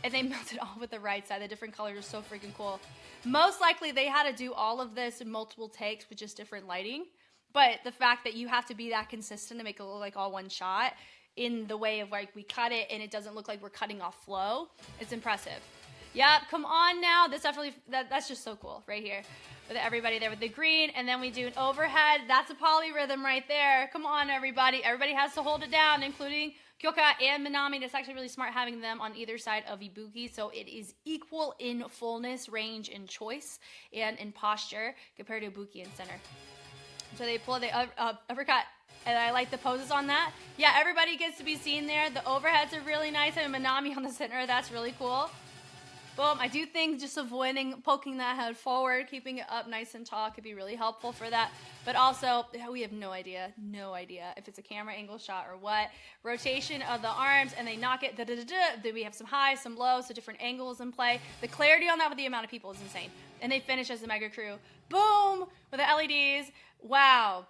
And they melt it all with the right side. The different colors are so freaking cool. Most likely they had to do all of this in multiple takes with just different lighting. But the fact that you have to be that consistent to make it look like all one shot in the way of like we cut it and it doesn't look like we're cutting off flow, it's impressive. Yep, come on now. This definitely, that's just so cool right here. With everybody there with the green, and then we do an overhead. That's a polyrhythm right there. Come on, everybody. Everybody has to hold it down, including Kyoka and Minami. That's actually really smart having them on either side of Ibuki, so it is equal in fullness, range, and choice, and in posture compared to Ibuki and center. So they pull the uppercut, and I like the poses on that. Yeah, everybody gets to be seen there. The overheads are really nice, and Minami on the center. That's really cool. Boom. I do think just avoiding poking that head forward, keeping it up nice and tall could be really helpful for that. But also, we have no idea if it's a camera angle shot or what. Rotation of the arms, and they knock it. Then we have some highs, some lows, so different angles in play. The clarity on that with the amount of people is insane. And they finish as the mega crew. Boom! With the LEDs. Wow.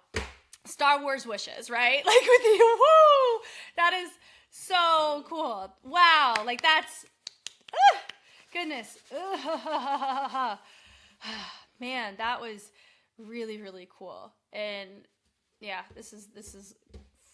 Star Wars wishes, right? Like with the woo! That is so cool. Wow. Like that's... goodness. Man, that was really, really cool. And yeah, this is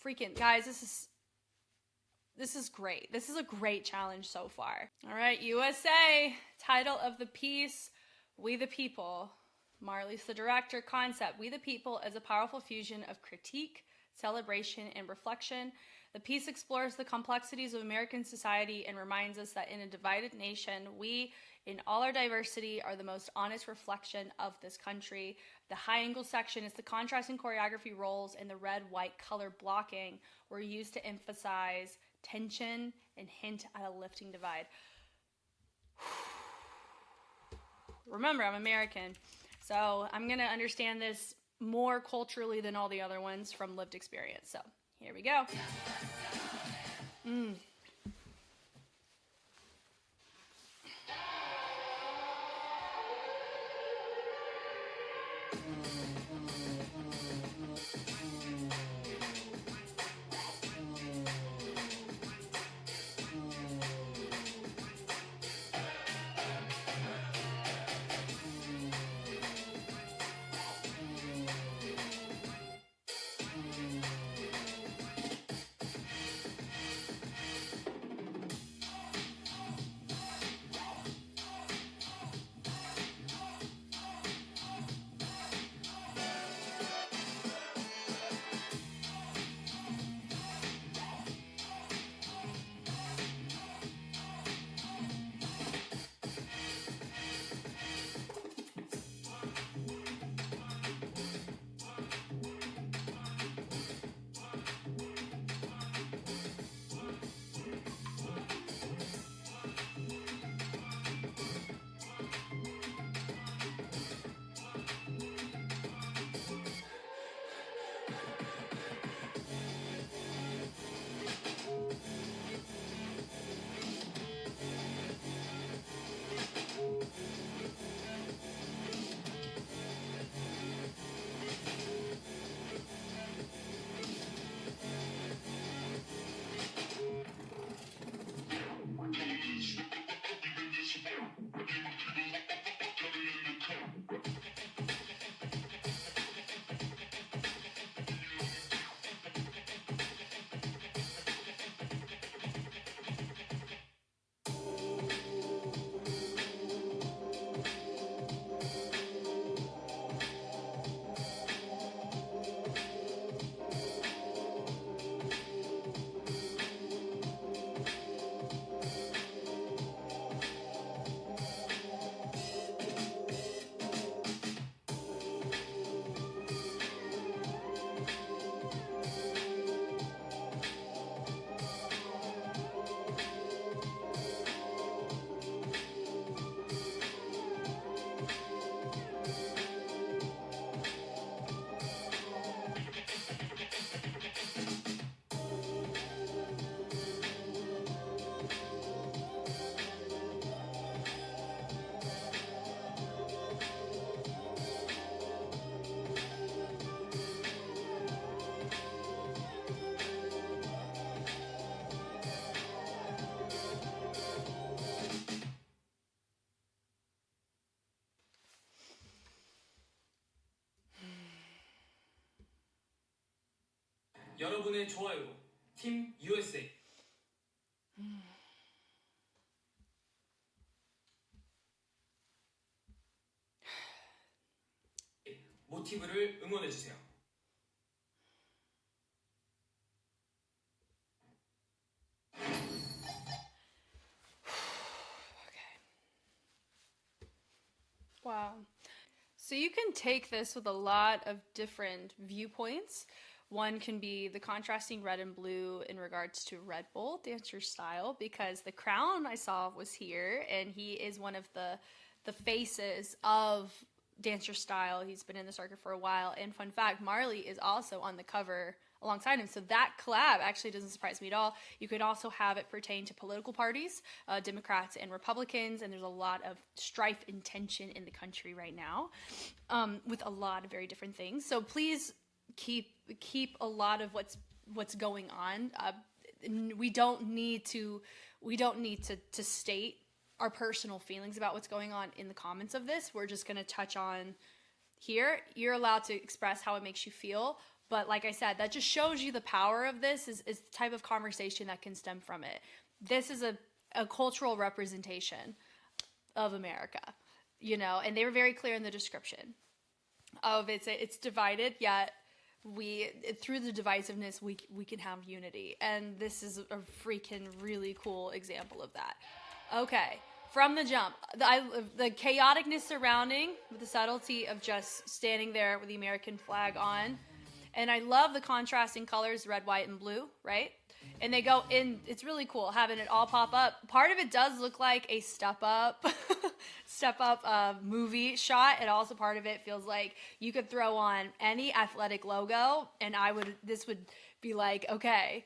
freaking, guys, this is great. This is a great challenge so far. All right, USA, title of the piece, We the People. Marley's the director. Concept, We the People as a powerful fusion of critique, celebration, and reflection. The piece explores the complexities of American society and reminds us that in a divided nation, we, in all our diversity, are the most honest reflection of this country. The high-angle section is the contrasting choreography roles, and the red-white color blocking were used to emphasize tension and hint at a lifting divide. Remember, I'm American, so I'm going to understand this more culturally than all the other ones from lived experience. So here we go. 여러분의 좋아요로 팀 USA 모티브를 응원해 주세요. Wow. So you can take this with a lot of different viewpoints. One can be the contrasting red and blue in regards to Red Bull dancer style, because the crown I saw was here, and he is one of the faces of dancer style. He's been in the circuit for a while, and fun fact, Marley is also on the cover alongside him. So that collab actually doesn't surprise me at all. You could also have it pertain to political parties, Democrats and Republicans, and there's a lot of strife and tension in the country right now, with a lot of very different things. So please keep a lot of what's going on. We don't need to state our personal feelings about what's going on in the comments of this. We're just going to touch on here. You're allowed to express how it makes you feel. But like I said, that just shows you the power of this is the type of conversation that can stem from it. This is a cultural representation of America, you know, and they were very clear in the description of it's divided, yet through the divisiveness, we can have unity. And this is a freaking really cool example of that. Okay, from the jump, the chaoticness surrounding with the subtlety of just standing there with the American flag on. And I love the contrasting colors, red, white, and blue, right? And they go in, it's really cool having it all pop up. Part of it does look like a step up movie shot. And also part of it feels like you could throw on any athletic logo and this would be like, okay,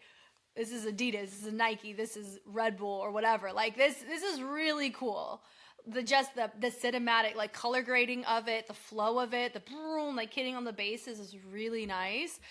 this is Adidas, this is Nike, this is Red Bull or whatever. Like this is really cool. The cinematic, like color grading of it, the flow of it, the boom, like hitting on the bases is really nice.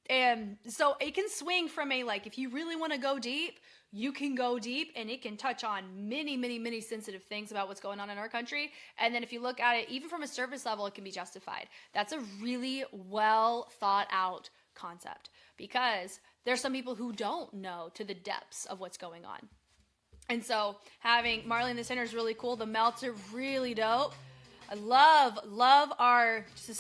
And so it can swing from if you really want to go deep, you can go deep, and it can touch on many, many, many sensitive things about what's going on in our country. And then if you look at it, even from a surface level, it can be justified. That's a really well thought out concept, because there's some people who don't know to the depths of what's going on. And so having Marley in the center is really cool. The melts are really dope. I love it's a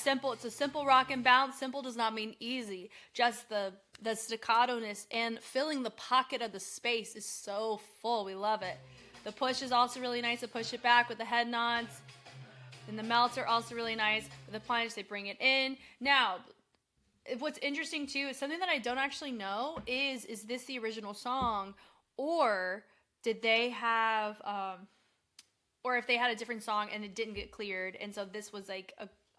simple rock and bounce. Simple does not mean easy. Just the staccato-ness and filling the pocket of the space is so full. We love it. The push is also really nice to push it back with the head nods. And the melts are also really nice. With the plunge, they bring it in. Now, what's interesting too is something that I don't actually know is this the original song, or did they have, or if they had a different song and it didn't get cleared, and so this was like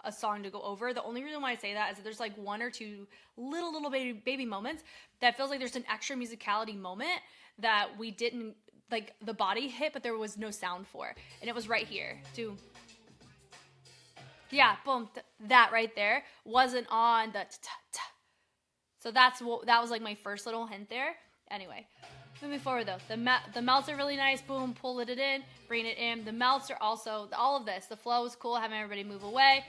a song to go over. The only reason why I say that is that there's like one or two little baby moments that feels like there's an extra musicality moment that we didn't, like the body hit, but there was no sound for. And it was right here. Yeah, boom, that right there wasn't on the ta-ta. So that was like my first little hint there. Anyway. Moving forward though, the melts are really nice. Boom, pull it in, bring it in. The melts are also, all of this, the flow is cool, having everybody move away.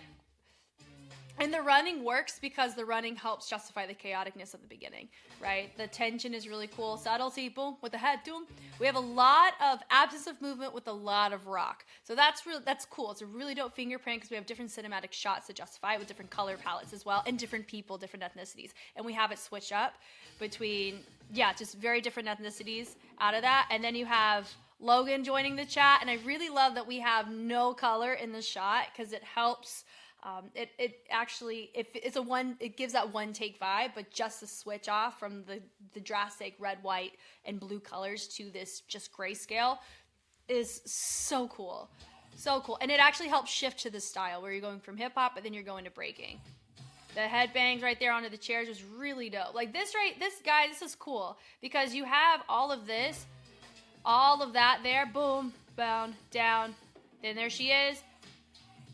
And the running works because the running helps justify the chaoticness of the beginning, right? The tension is really cool. Subtlety, boom, with the head, boom. We have a lot of absence of movement with a lot of rock. So that's cool. It's a really dope fingerprint because we have different cinematic shots to justify it with different color palettes as well, and different people, different ethnicities. And we have it switch up between, just very different ethnicities out of that. And then you have Logan joining the chat. And I really love that we have no color in the shot because it helps. It actually, it gives that one take vibe, but just the switch off from the drastic red, white, and blue colors to this just grayscale is so cool. So cool. And it actually helps shift to the style where you're going from hip hop, but then you're going to breaking. The headbangs right there onto the chairs was really dope. Like this is cool because you have all of this, all of that there, boom, bound, down. Then there she is.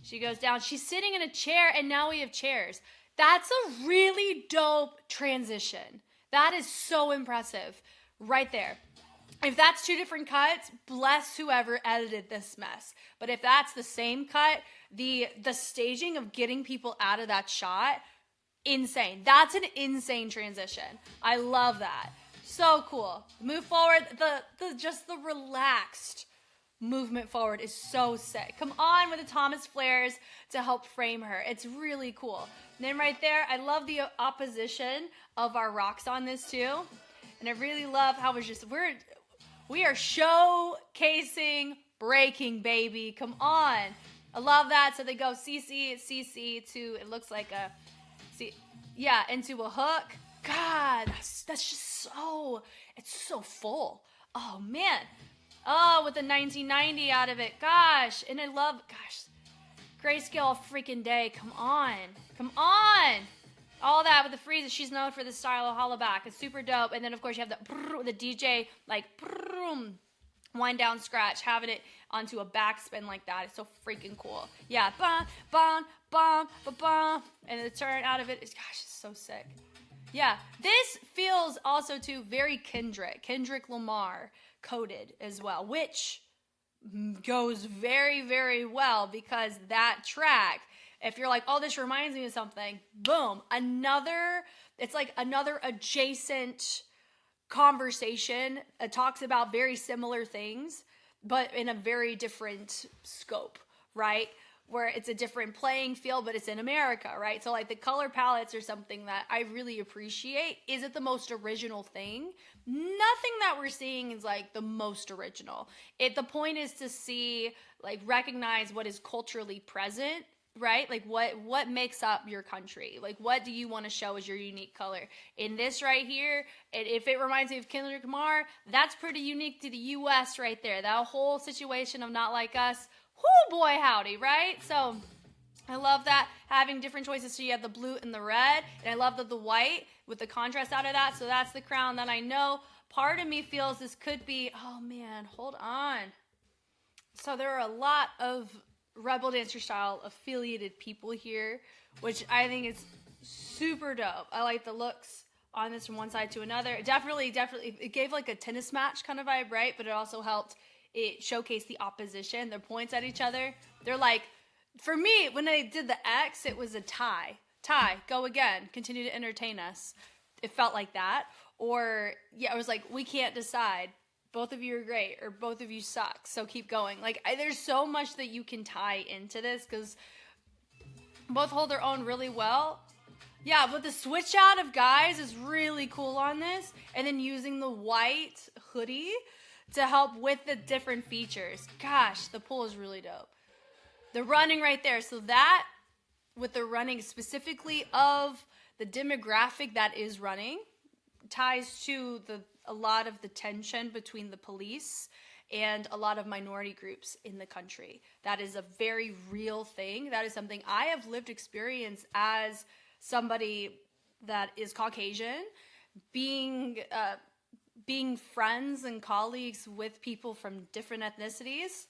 She goes down. She's sitting in a chair, and now we have chairs. That's a really dope transition. That is so impressive right there. If that's two different cuts, bless whoever edited this mess. But if that's the same cut, the staging of getting people out of that shot insane. That's an insane transition. I love that. So cool. Move forward. Just the relaxed movement forward is so sick. Come on with the Thomas flares to help frame her. It's really cool. And then right there, I love the opposition of our rocks on this too. And I really love how we are showcasing breaking, baby. Come on. I love that. So they go CC to, it looks like into a hook. God, that's just so, it's so full. Oh man. Oh, with the 1990 out of it. Gosh. And I love, grayscale freaking day. Come on. All that with the freezes. She's known for this style of hollow back. It's super dope. And then, of course, you have the DJ, like, wind down scratch, having it onto a backspin like that. It's so freaking cool. Yeah. Bum, bum, bum, bum, bum. And the turn out of it is, it's so sick. Yeah. This feels also, too, very Kendrick Lamar coded as well, which goes very, very well because that track, if you're like, oh, this reminds me of something, boom, it's like another adjacent conversation. It talks about very similar things, but in a very different scope, right? Where it's a different playing field, but it's in America, right? So like the color palettes are something that I really appreciate. Is it the most original thing? Nothing that we're seeing is like the most original. The point is to see, like, recognize what is culturally present, right? Like what makes up your country? Like what do you want to show as your unique color? In this right here, if it reminds me of Kendrick Lamar, that's pretty unique to the US right there. That whole situation of Not Like Us. Whoo, boy, howdy, right? So I love that, having different choices. So you have the blue and the red, and I love the white with the contrast out of that. So that's the crown that I know. Part of me feels this could be, oh man, hold on. So there are a lot of Rebel Dancer style affiliated people here, which I think is super dope. I like the looks on this from one side to another. Definitely, it gave like a tennis match kind of vibe, right? But it also helped it showcase the opposition. Their points at each other. They're like, for me, when they did the X, it was a tie. Go again. Continue to entertain us. It felt like that. Or, yeah, it was like, we can't decide. Both of you are great, or both of you suck, so keep going. Like, there's so much that you can tie into this, because both hold their own really well. Yeah, but the switch out of guys is really cool on this. And then using the white hoodie to help with the different features. Gosh, the pull is really dope. The running right there. So that, with the running specifically of the demographic that is running, ties to a lot of the tension between the police and a lot of minority groups in the country. That is a very real thing. That is something I have lived experience as somebody that is Caucasian, being friends and colleagues with people from different ethnicities.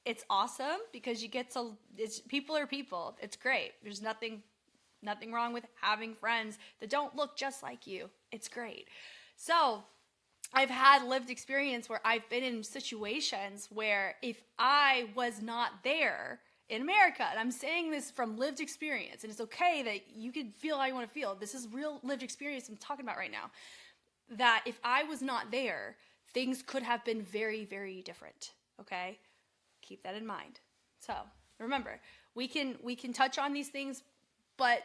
It's awesome because you get to, people are people. It's great. There's nothing wrong with having friends that don't look just like you. It's great. So I've had lived experience where I've been in situations where if I was not there in America, and I'm saying this from lived experience, and it's okay that you can feel how you want to feel. This is real lived experience I'm talking about right now. That if I was not there, things could have been very, very different. Okay? Keep that in mind. So remember, we can touch on these things, but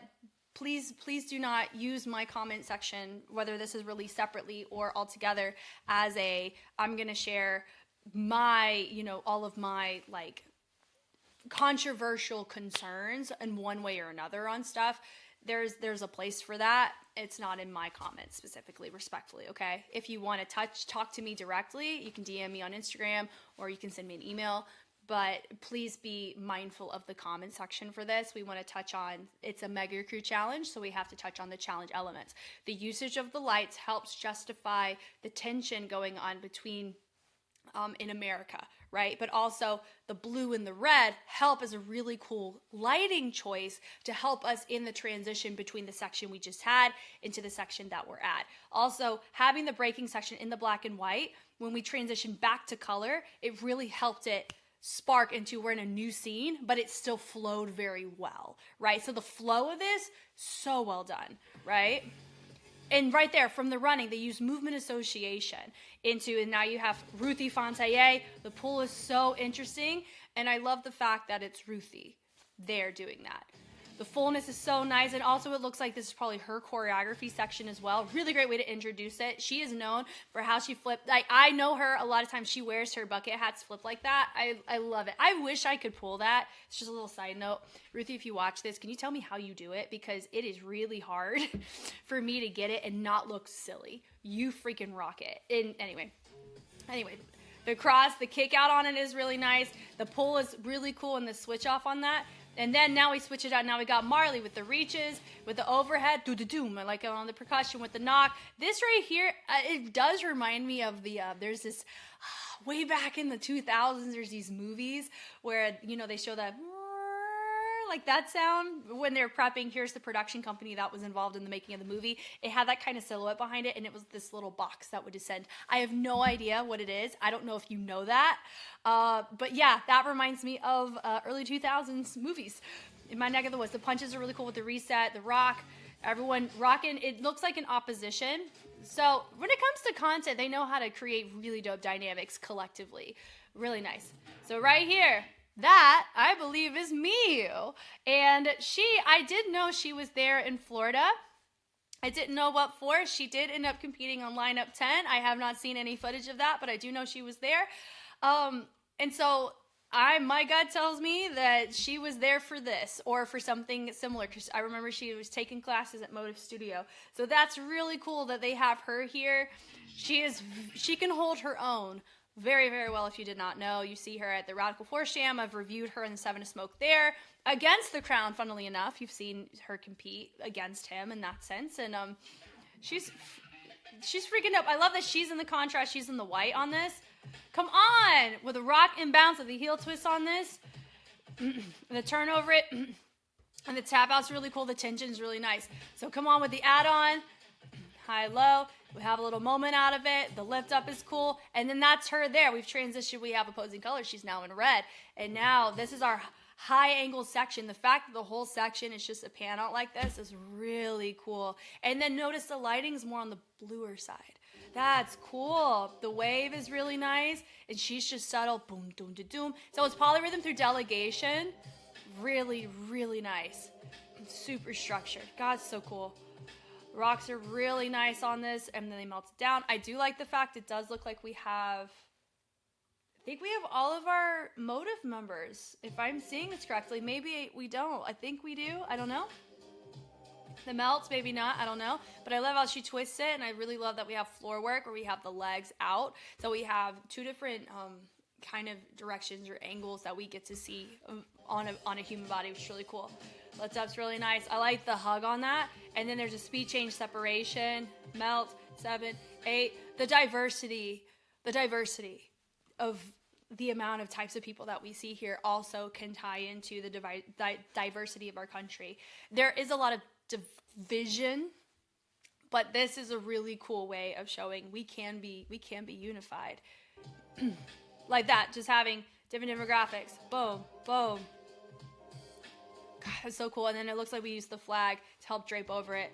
please do not use my comment section, whether this is released separately or all together, as I'm going to share my, all of my like controversial concerns in one way or another on stuff. There's a place for that. It's not in my comments specifically, respectfully, okay? If you want to talk to me directly, you can DM me on Instagram or you can send me an email. But please be mindful of the comment section for this. We want to touch on, it's a Mega Crew challenge, so we have to touch on the challenge elements. The usage of the lights helps justify the tension going on between in America, right? But also the blue and the red help as a really cool lighting choice to help us in the transition between the section we just had into the section that we're at. Also, having the breaking section in the black and white, when we transition back to color, it really helped it spark into we're in a new scene, but it still flowed very well, right? So the flow of this, so well done, right? And right there, from the running, they use movement association into, and now you have Ruthie Fontaine. The pool is so interesting, and I love the fact that it's Ruthie there doing that. The fullness is so nice, and also it looks like this is probably her choreography section as well. Really great way to introduce it. She is known for how she flipped. Like, I know her a lot of times. She wears her bucket hats flip like that. I love it. I wish I could pull that. It's just a little side note. Ruthie, if you watch this, can you tell me how you do it? Because it is really hard for me to get it and not look silly. You freaking rock it. And anyway, the cross, the kick out on it is really nice. The pull is really cool, and the switch off on that. And then now we switch it out. Now we got Marley with the reaches, with the overhead, do-do-doom, like on the percussion with the knock. This right here, it does remind me of the, there's this, way back in the 2000s, there's these movies where, you know, they show that, like that sound when they're prepping. Here's the production company that was involved in the making of the movie. It had that kind of silhouette behind it, and it was this little box that would descend. I have no idea what it is. I don't know if you know that. But yeah, that reminds me of early 2000s movies. In my neck of the woods, the punches are really cool with the reset, the rock, everyone rocking. It looks like an opposition. So when it comes to content, they know how to create really dope dynamics collectively. Really nice. So right here, that, I believe, is Miyu. And I did know she was there in Florida. I didn't know what for. She did end up competing on lineup 10. I have not seen any footage of that, but I do know she was there. And so my gut tells me that she was there for this or for something similar, because I remember she was taking classes at MOTIV Studio. So that's really cool that they have her here. She can hold her own very, very well. If you did not know, you see her at the Radical Force Jam. I've reviewed her in the Seven of Smoke there against the Crown. Funnily enough, you've seen her compete against him in that sense, and she's freaking up. I love that she's in the contrast. She's in the white on this. Come on, with a rock and bounce with the heel twist on this, the turn over it, and the tap out's really cool. The tension's really nice. So come on with the add-on, high low. We have a little moment out of it. The lift up is cool. And then that's her there. We've transitioned. We have opposing colors. She's now in red. And now this is our high angle section. The fact that the whole section is just a pan out like this is really cool. And then notice the lighting's more on the bluer side. That's cool. The wave is really nice. And she's just subtle. Boom, doom, da, doom. So it's polyrhythm through delegation. Really, really nice. Super structured. God, it's so cool. Rocks are really nice on this, and then they melt it down. I do like the fact it does look like we have, I think we have all of our MOTIV members. If I'm seeing this correctly, maybe we don't. I think we do. I don't know. The melts, maybe not. I don't know. But I love how she twists it, and I really love that we have floor work where we have the legs out. So we have two different kind of directions or angles that we get to see on a human body, which is really cool. Lift up's really nice. I like the hug on that. And then there's a speed change separation, melt, 7, 8. The diversity of the amount of types of people that we see here also can tie into the diversity of our country. There is a lot of division, but this is a really cool way of showing we can be unified. Like that, just having different demographics. Boom, boom. God, that's so cool. And then it looks like we used the flag to help drape over it.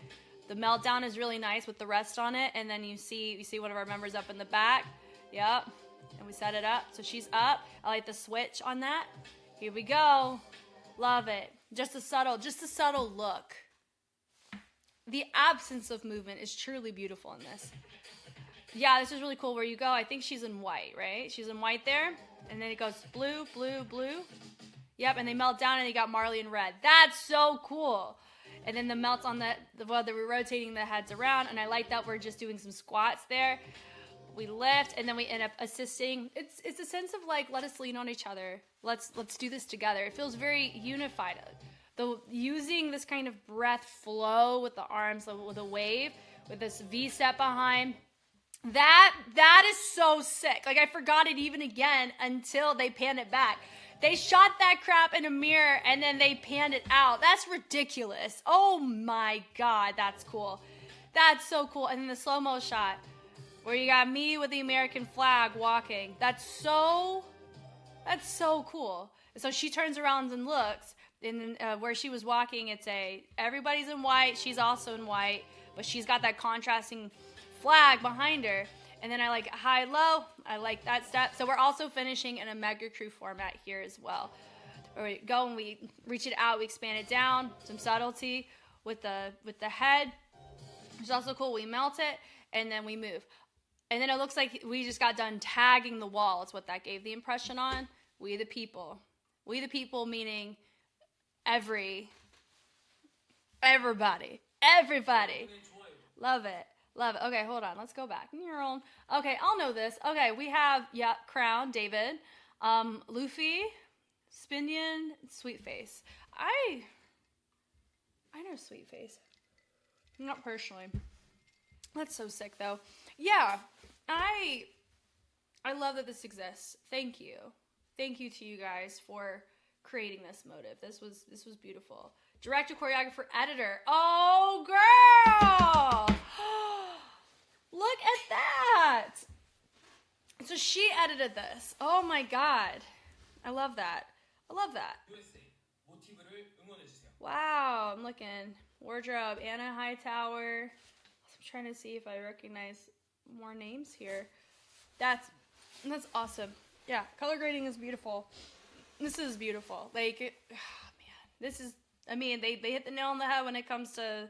The meltdown is really nice with the rest on it. And then you see one of our members up in the back. Yep. And we set it up. So she's up. I like the switch on that. Here we go. Love it. Just a subtle look. The absence of movement is truly beautiful in this. Yeah, this is really cool where you go. I think she's in white, right? She's in white there. And then it goes blue, blue, blue. Yep, and they melt down and they got Marley in red. That's so cool. And then the melts on we're rotating the heads around. And I like that we're just doing some squats there. We lift and then we end up assisting. It's a sense of like, let us lean on each other. Let's do this together. It feels very unified. Using this kind of breath flow with the arms, with a wave, with this V set behind. That is so sick. Like I forgot it even again until they panned it back. They shot that crap in a mirror and then they panned it out. That's ridiculous. Oh my God, that's cool. That's so cool. And then the slow-mo shot where you got me with the American flag walking. That's so That's so cool. So she turns around and looks, and where she was walking, everybody's in white. She's also in white, but she's got that contrasting flag behind her. And then I like high low. I like that step. So we're also finishing in a mega crew format here as well. Where we go and we reach it out, we expand it down, some subtlety with the head. It's also cool. We melt it and then we move. And then it looks like we just got done tagging the wall. It's what that gave the impression on. We the people. We the people meaning everybody. Everybody. Love it. Love it. Okay, hold on. Let's go back. Okay, I'll know this. Okay, we have, Crown, David, Luffy, Spinion, Sweetface. I know Sweetface. Not personally. That's so sick, though. Yeah, I love that this exists. Thank you. Thank you to you guys for creating this motive. This was beautiful. Director, choreographer, editor. Oh, girl! Look at that! So she edited this. Oh my god. I love that. USA 모티브를 응원해주세요. Wow, I'm looking. Wardrobe, Anna Hightower. I'm trying to see if I recognize more names here. That's awesome. Yeah, color grading is beautiful. This is beautiful. Like, they hit the nail on the head when it comes to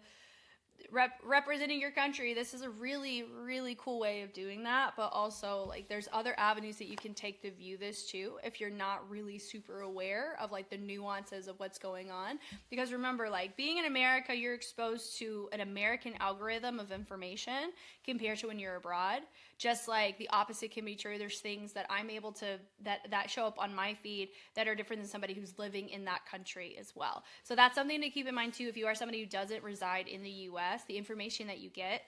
representing your country. This is a really, really cool way of doing that, but also, like, there's other avenues that you can take to view this too if you're not really super aware of, like, the nuances of what's going on. Because remember, like, being in America, you're exposed to an American algorithm of information compared to when you're abroad. Just like the opposite can be true. There's things that I'm able to, that show up on my feed that are different than somebody who's living in that country as well. So that's something to keep in mind too. If you are somebody who doesn't reside in the US, the information that you get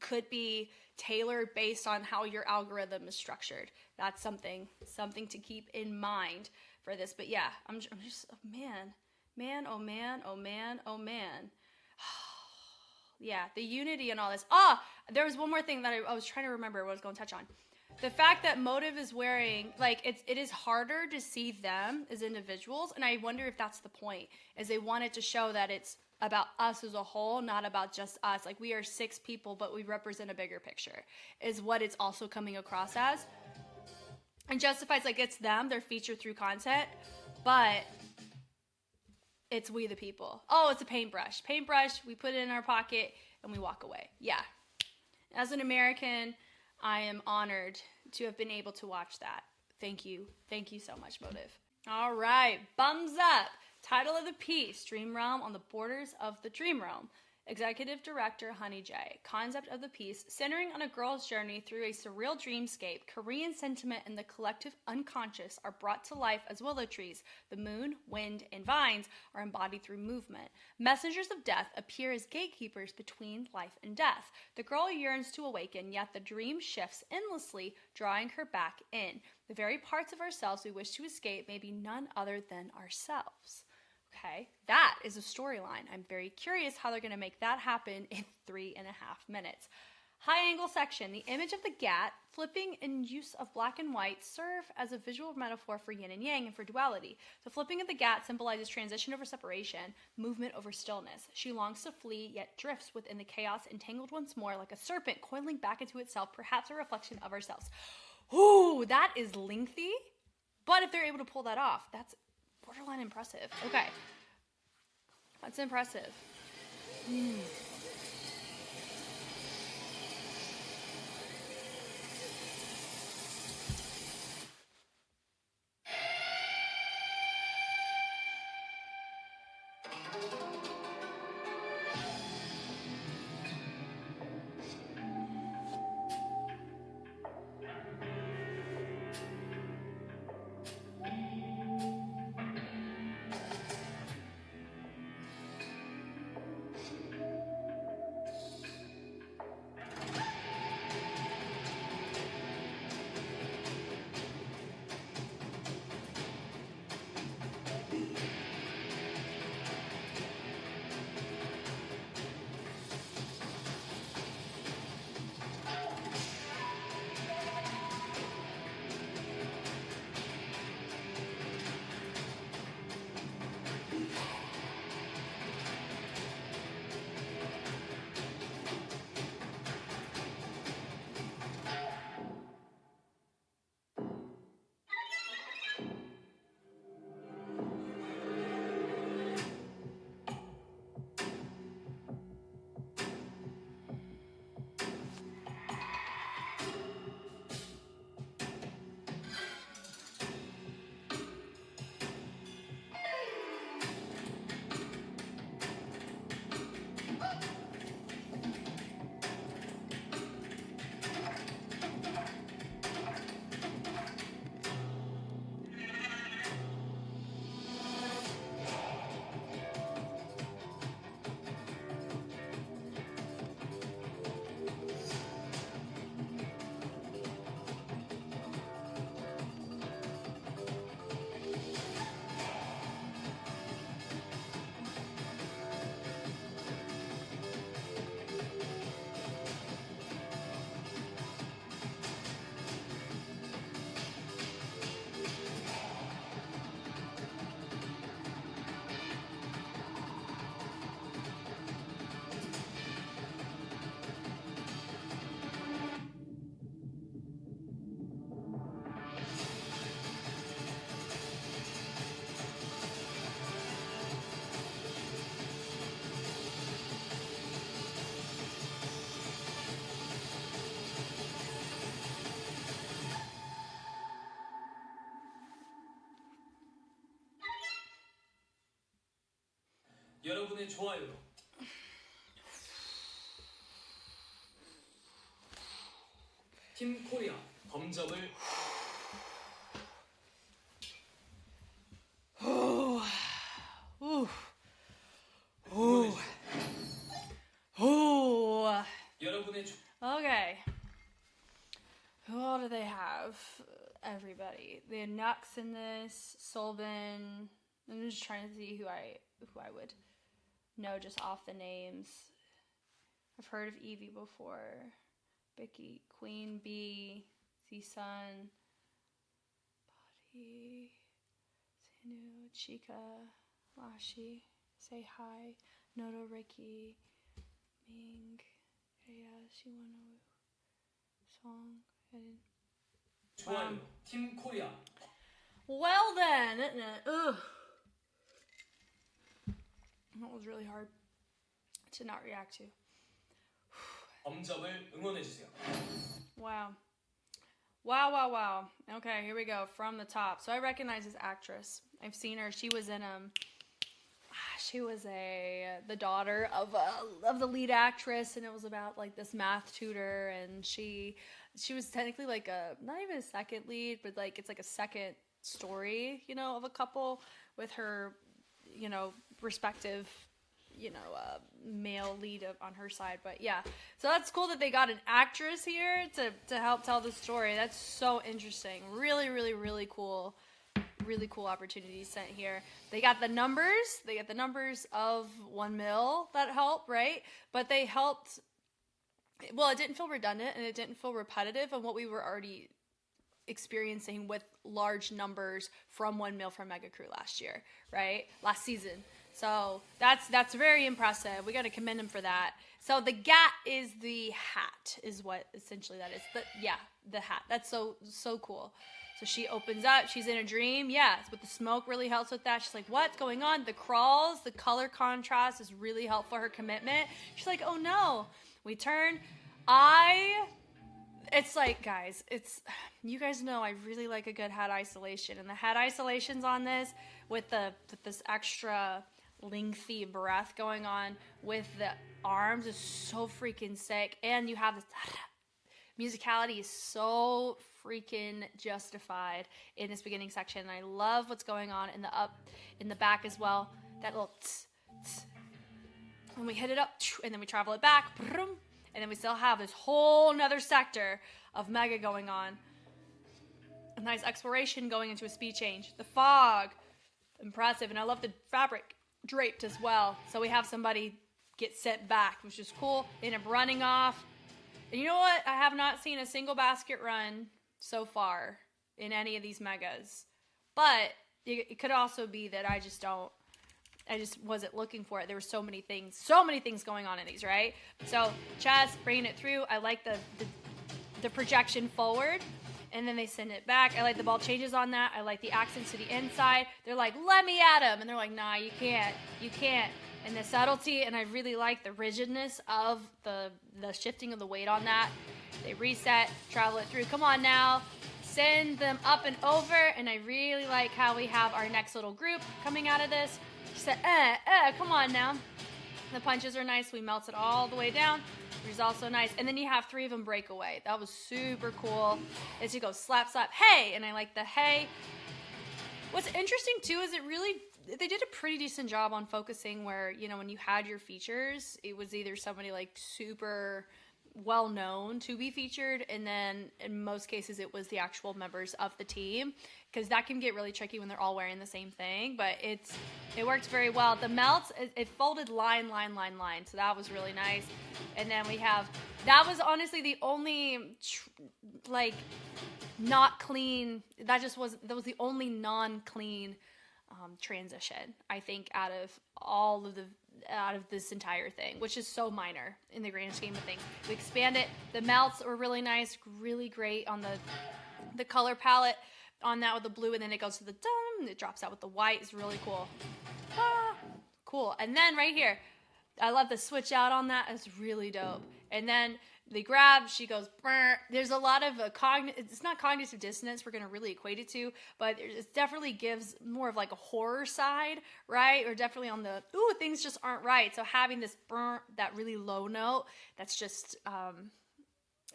could be tailored based on how your algorithm is structured. That's something to keep in mind for this. But yeah, I'm just, oh man. Yeah, the unity and all this. There was one more thing that I was trying to remember what I was going to touch on. The fact that Motive is wearing, like, it is harder to see them as individuals, and I wonder if that's the point, is they wanted to show that it's about us as a whole, not about just us. Like, we are 6 people, but we represent a bigger picture, is what it's also coming across as. And justifies, like, it's them, they're featured through content, but it's we the people. Oh, it's a paintbrush. We put it in our pocket and we walk away. Yeah. As an American, I am honored to have been able to watch that. Thank you. Thank you so much, Motive. All right. Bums Up. Title of the piece, Dream Realm on the Borders of the Dream Realm. Executive Director Honey J. Concept of the piece, centering on a girl's journey through a surreal dreamscape. Korean sentiment and the collective unconscious are brought to life as willow trees. The moon, wind, and vines are embodied through movement. Messengers of death appear as gatekeepers between life and death. The girl yearns to awaken, yet the dream shifts endlessly, drawing her back in. The very parts of ourselves we wish to escape may be none other than ourselves. Okay, that is a storyline. I'm very curious how they're going to make that happen in 3.5 minutes. High angle section. The image of the gat, flipping and use of black and white serve as a visual metaphor for yin and yang and for duality. The flipping of the gat symbolizes transition over separation, movement over stillness. She longs to flee, yet drifts within the chaos, entangled once more like a serpent coiling back into itself, perhaps a reflection of ourselves. Ooh, that is lengthy. But if they're able to pull that off, that's borderline impressive. Okay. That's impressive. 여러분의 좋아요로 팀 코리아 범접을 Oh. 여러분의 Okay. Who all do they have? Everybody. They had Nux in this, Solvin. I'm just trying to see who I would know just off the names. I've heard of Evie before. Bicky, Queen Bee, Z-Sun, Body, Sanu, Chica, Lashi, Say Hi, Noto Ricky, Ming, Rhea, Shiwano, Song, and 좋아요. 팀 코리아 well then, ugh. That was really hard to not react to. 범접을 응원해 주세요. Wow. Wow. Okay, here we go. From the top. So I recognize this actress. I've seen her. She was in she was the daughter of the lead actress, and it was about like this math tutor, and she was technically like not even a second lead, but like it's like a second story, of a couple with her, respective male lead on her side. But yeah, so that's cool that they got an actress here to help tell the story. That's so interesting. Really, really, really cool. Really cool opportunities sent here. They got the numbers. They got the numbers of 1 mil that help, right? But they helped. Well, it didn't feel redundant and it didn't feel repetitive of what we were already experiencing with large numbers from 1 mil from Mega Crew last year, right? Last season. So that's very impressive. We got to commend him for that. So the GAT is the hat, is what essentially that is. The hat. That's so cool. So she opens up. She's in a dream. Yeah, with the smoke really helps with that. She's like, what's going on? The crawls, the color contrast is really helpful for her commitment. She's like, oh no. We turn. It's like, guys, you guys know I really like a good head isolation. And the head isolations on this with this extra lengthy breath going on with the arms is so freaking sick. And you have this musicality is so freaking justified in this beginning section. And I love what's going on in the back as well. That little tss, tss. When we hit it up and then we travel it back, and then we still have this whole nother sector of Mega going on. A nice exploration going into a speed change. The fog, impressive. And I love the fabric draped as well. So we have somebody get sent back, which is cool. End up running off. And you know what? I have not seen a single basket run so far in any of these Megas. But it could also be that I just wasn't looking for it. There were so many things going on in these, right? So Chaz bringing it through. I like the projection forward, and then they send it back. I like the ball changes on that. I like the accents to the inside. They're like, let me at him. And they're like, nah, you can't. And the subtlety, and I really like the rigidness of the shifting of the weight on that. They reset, travel it through. Come on now. Send them up and over. And I really like how we have our next little group coming out of this. She said, come on now. The punches are nice. We melt it all the way down, which is also nice. And then you have 3 of them break away. That was super cool. As you go slap, hey. And I like the hey. What's interesting too is they did a pretty decent job on focusing where, when you had your features, it was either somebody like super well known to be featured, and then in most cases it was the actual members of the team, because that can get really tricky when they're all wearing the same thing. But it worked very well. The melts, it folded line, so that was really nice. And then that was honestly the only not clean, that was the only non-clean transition, I think, out of this entire thing, which is so minor in the grand scheme of things. We expand it. The melts were really nice, really great on the color palette on that with the blue, and then it goes to the dum, it drops out with the white. It's really cool. Cool. And then right here, I love the switch out on that. It's really dope. And then they grab, she goes, brr. There's a lot of it's not cognitive dissonance we're going to really equate it to, but it definitely gives more of like a horror side, right? Or definitely on the, ooh, things just aren't right. So having this brr, that really low note, that's just,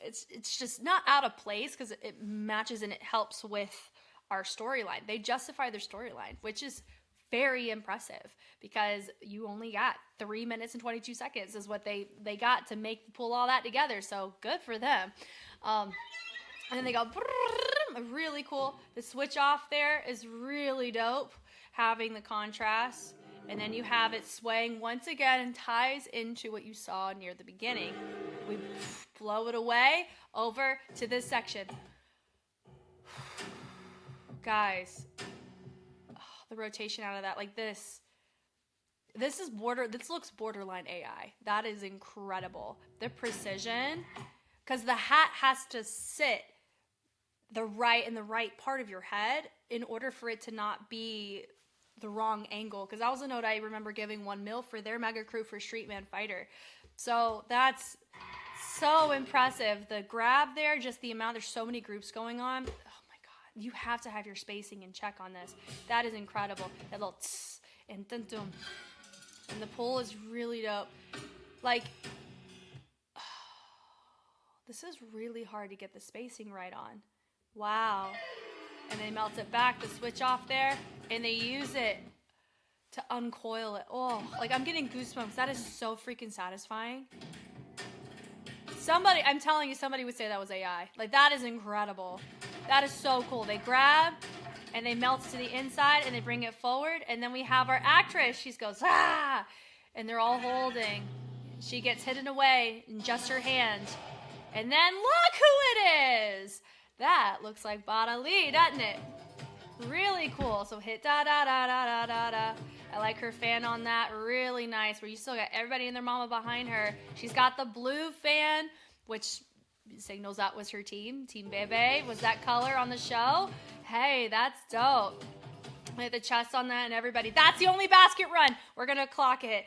it's just not out of place because it matches and it helps with our storyline. They justify their storyline, which is very impressive because you only got 3 minutes and 22 seconds is what they got to pull all that together. So good for them. And then they go really cool. The switch off there is really dope, having the contrast. And then you have it swaying once again and ties into what you saw near the beginning. We blow it away over to this section. Guys, the rotation out of that, like this looks borderline AI. That is incredible. The precision, because the hat has to sit in the right part of your head in order for it to not be the wrong angle. Because that was a note I remember giving 1 mil for their Mega Crew for Street Man Fighter. So that's so impressive. The grab there, just the amount, there's so many groups going on. You have to have your spacing in check on this. That is incredible. That little tss and dun dum. And the pull is really dope. Like, this is really hard to get the spacing right on. Wow. And they melt it back, the switch off there, and they use it to uncoil it. Oh, like I'm getting goosebumps. That is so freaking satisfying. I'm telling you, somebody would say that was AI. Like, that is incredible. That is so cool. They grab and they melt to the inside and they bring it forward. And then we have our actress. She goes, ah! And they're all holding. She gets hidden away in just her hand. And then look who it is. That looks like Bada Lee, doesn't it? Really cool. So hit da-da-da-da-da-da-da. I like her fan on that. Really nice. Where you still got everybody and their mama behind her. She's got the blue fan, which signals that was her team. Team Bebe was that color on the show. Hey, that's dope. With the chest on that and everybody. That's the only basket run. We're going to clock it.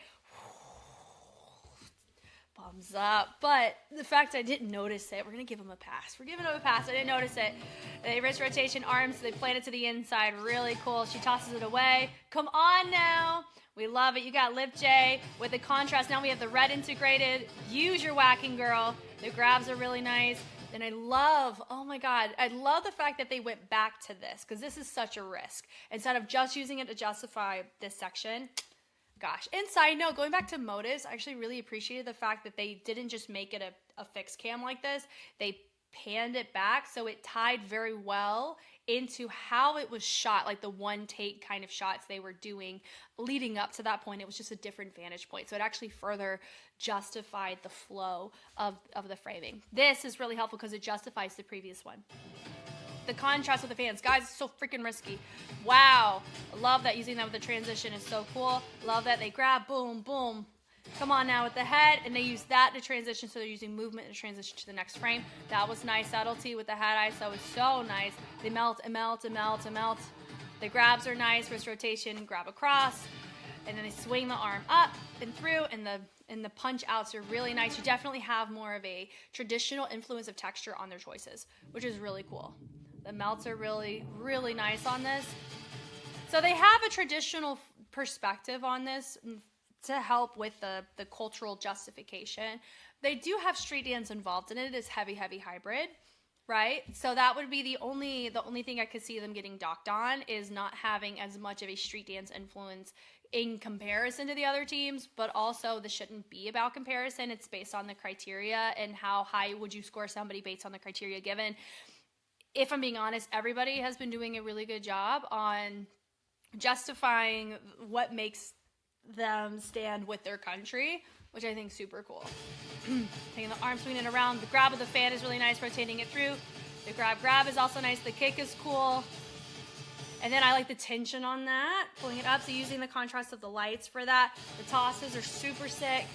Bums up. But the fact I didn't notice it, we're going to give him a pass. We're giving him a pass. I didn't notice it. They wrist rotation arms. They plant it to the inside. Really cool. She tosses it away. Come on now. We love it. You got Lip J with the contrast. Now we have the red integrated. Use your whacking girl. The grabs are really nice. And I love the fact that they went back to this because this is such a risk. Instead of just using it to justify this section. Gosh. And side note, going back to motives, I actually really appreciated the fact that they didn't just make it a fixed cam like this. They panned it back so it tied very well into how it was shot, like the one take kind of shots they were doing leading up to that point. It was just a different vantage point. So it actually further justified the flow of the framing. This is really helpful because it justifies the previous one. The contrast with the fans. Guys, it's so freaking risky. Wow. I love that using that with the transition is so cool. Love that they grab, boom, boom. Come on now with the head, and they use that to transition, so they're using movement to transition to the next frame. That was nice. Subtlety with the head ISO is so nice. They melt and melt and melt and melt. The grabs are nice. Wrist rotation, grab across, and then they swing the arm up and through, and the punch outs are really nice. You definitely have more of a traditional influence of texture on their choices, which is really cool. The melts are really, really nice on this. So they have a traditional perspective on this to help with the cultural justification. They do have street dance involved in it. It is heavy hybrid, right? So that would be the only thing I could see them getting docked on is not having as much of a street dance influence in comparison to the other teams, but also this shouldn't be about comparison. It's based on the criteria and how high would you score somebody based on the criteria given. If I'm being honest, everybody has been doing a really good job on justifying what makes them stand with their country, which I think is super cool. Taking the arm, swinging it around. The grab of the fan is really nice, rotating it through. The grab is also nice. The kick is cool. And then I like the tension on that, pulling it up. So using the contrast of the lights for that. The tosses are super sick.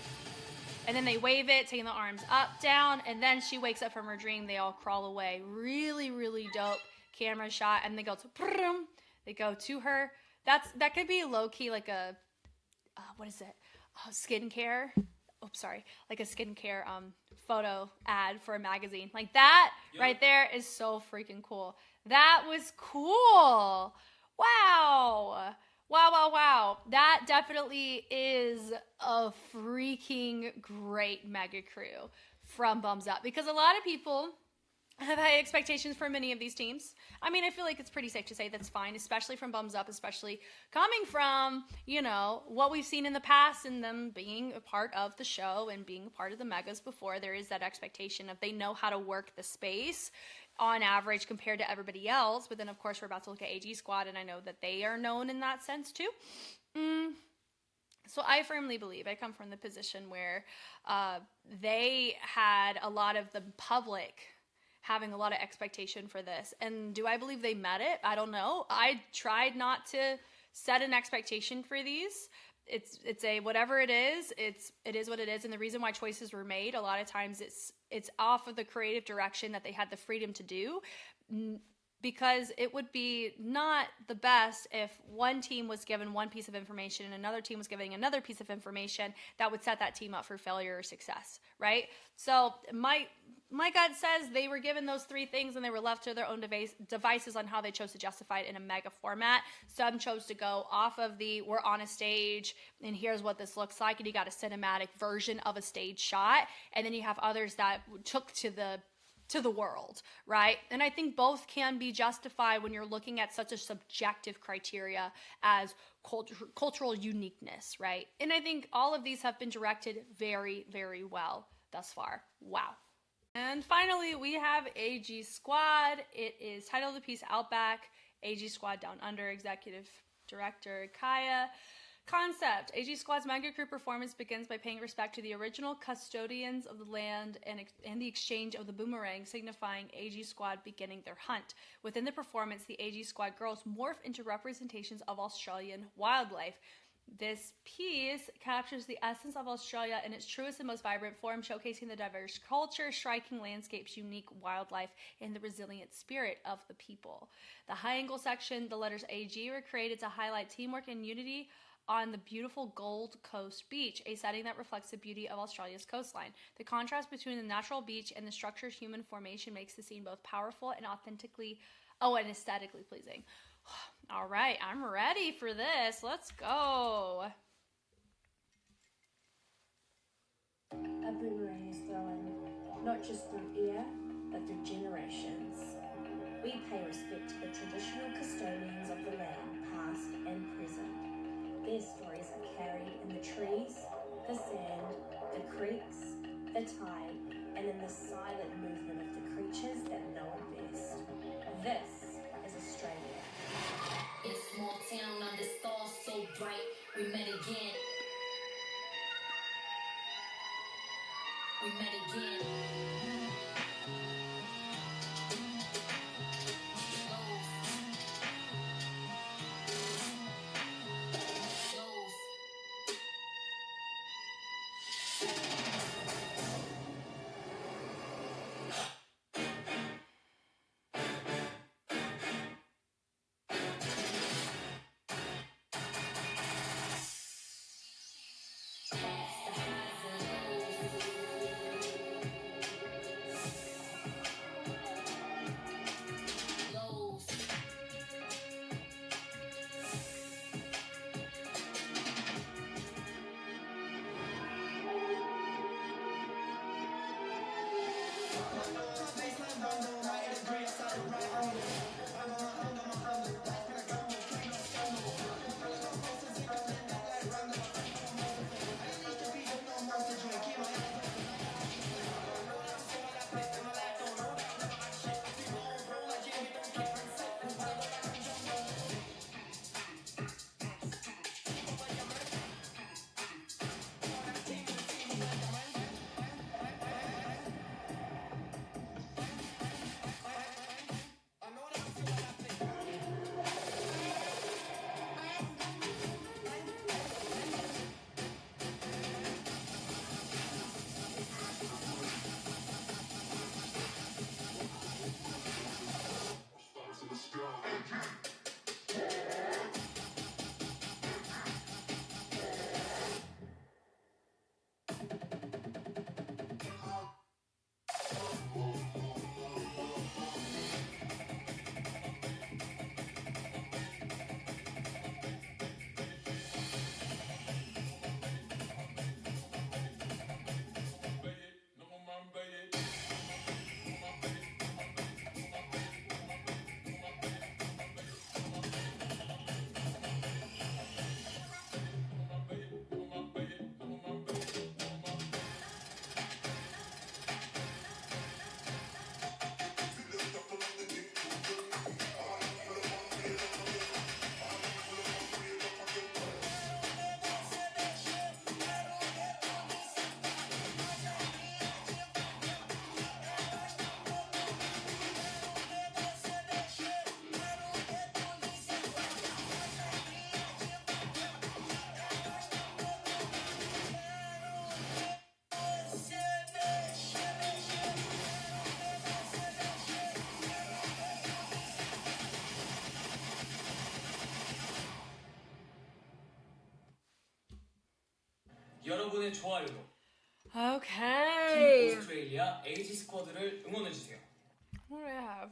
And then they wave it, taking the arms up, down, and then she wakes up from her dream. They all crawl away. Really, really dope camera shot. And they go to her. That could be low-key like a, what is it? Skincare. like a skincare photo ad for a magazine. Like that right there is so freaking cool. That was cool. Wow. Wow. That definitely is a freaking great mega crew from BUMSUP, because a lot of people have high expectations for many of these teams. I mean, I feel like it's pretty safe to say that's fine, especially from BUMSUP, especially coming from, what we've seen in the past and them being a part of the show and being a part of the megas before. There is that expectation of they know how to work the space on average compared to everybody else. But then, of course, we're about to look at AG Squad, and I know that they are known in that sense too. So I firmly believe I come from the position where they had a lot of the public having a lot of expectation for this. And do I believe they met it? I don't know. I tried not to set an expectation for these. It's a whatever it is what it is. And the reason why choices were made, a lot of times it's off of the creative direction that they had the freedom to do, because it would be not the best if one team was given one piece of information and another team was giving another piece of information that would set that team up for failure or success, right? So my gut says they were given those three things and they were left to their own devices on how they chose to justify it in a mega format. Some chose to go off of we're on a stage and here's what this looks like, and you got a cinematic version of a stage shot. And then you have others that took to the world, right? And I think both can be justified when you're looking at such a subjective criteria as cultural uniqueness, right? And I think all of these have been directed very, very well thus far. Wow. And finally, we have AG Squad. It is titled The Piece Outback. AG Squad Down Under, Executive Director Kaya. Concept: AG Squad's mega crew performance begins by paying respect to the original custodians of the land and the exchange of the boomerang, signifying AG Squad beginning their hunt. Within the performance, the AG Squad girls morph into representations of Australian wildlife. This piece captures the essence of Australia in its truest and most vibrant form, showcasing the diverse culture, striking landscapes, unique wildlife, and the resilient spirit of the people. The high angle section, the letters AG, were created to highlight teamwork and unity on the beautiful Gold Coast beach, a setting that reflects the beauty of Australia's coastline. The contrast between the natural beach and the structured human formation makes the scene both powerful and and aesthetically pleasing. All right, I'm ready for this. Let's go. A boomerang is thrown not just through air, but through generations. We pay respect to the traditional custodians of the land, past and present. Their stories are carried in the trees, the sand, the creeks, the tide, and in the silent movement of the creatures that know it best. This is Australia. In a small town under stars so bright, we met again. We met again. 여러분의 좋아요로 팀 Okay. 오스트레일리아 에이지 스쿼드를 응원해주세요. What do I have?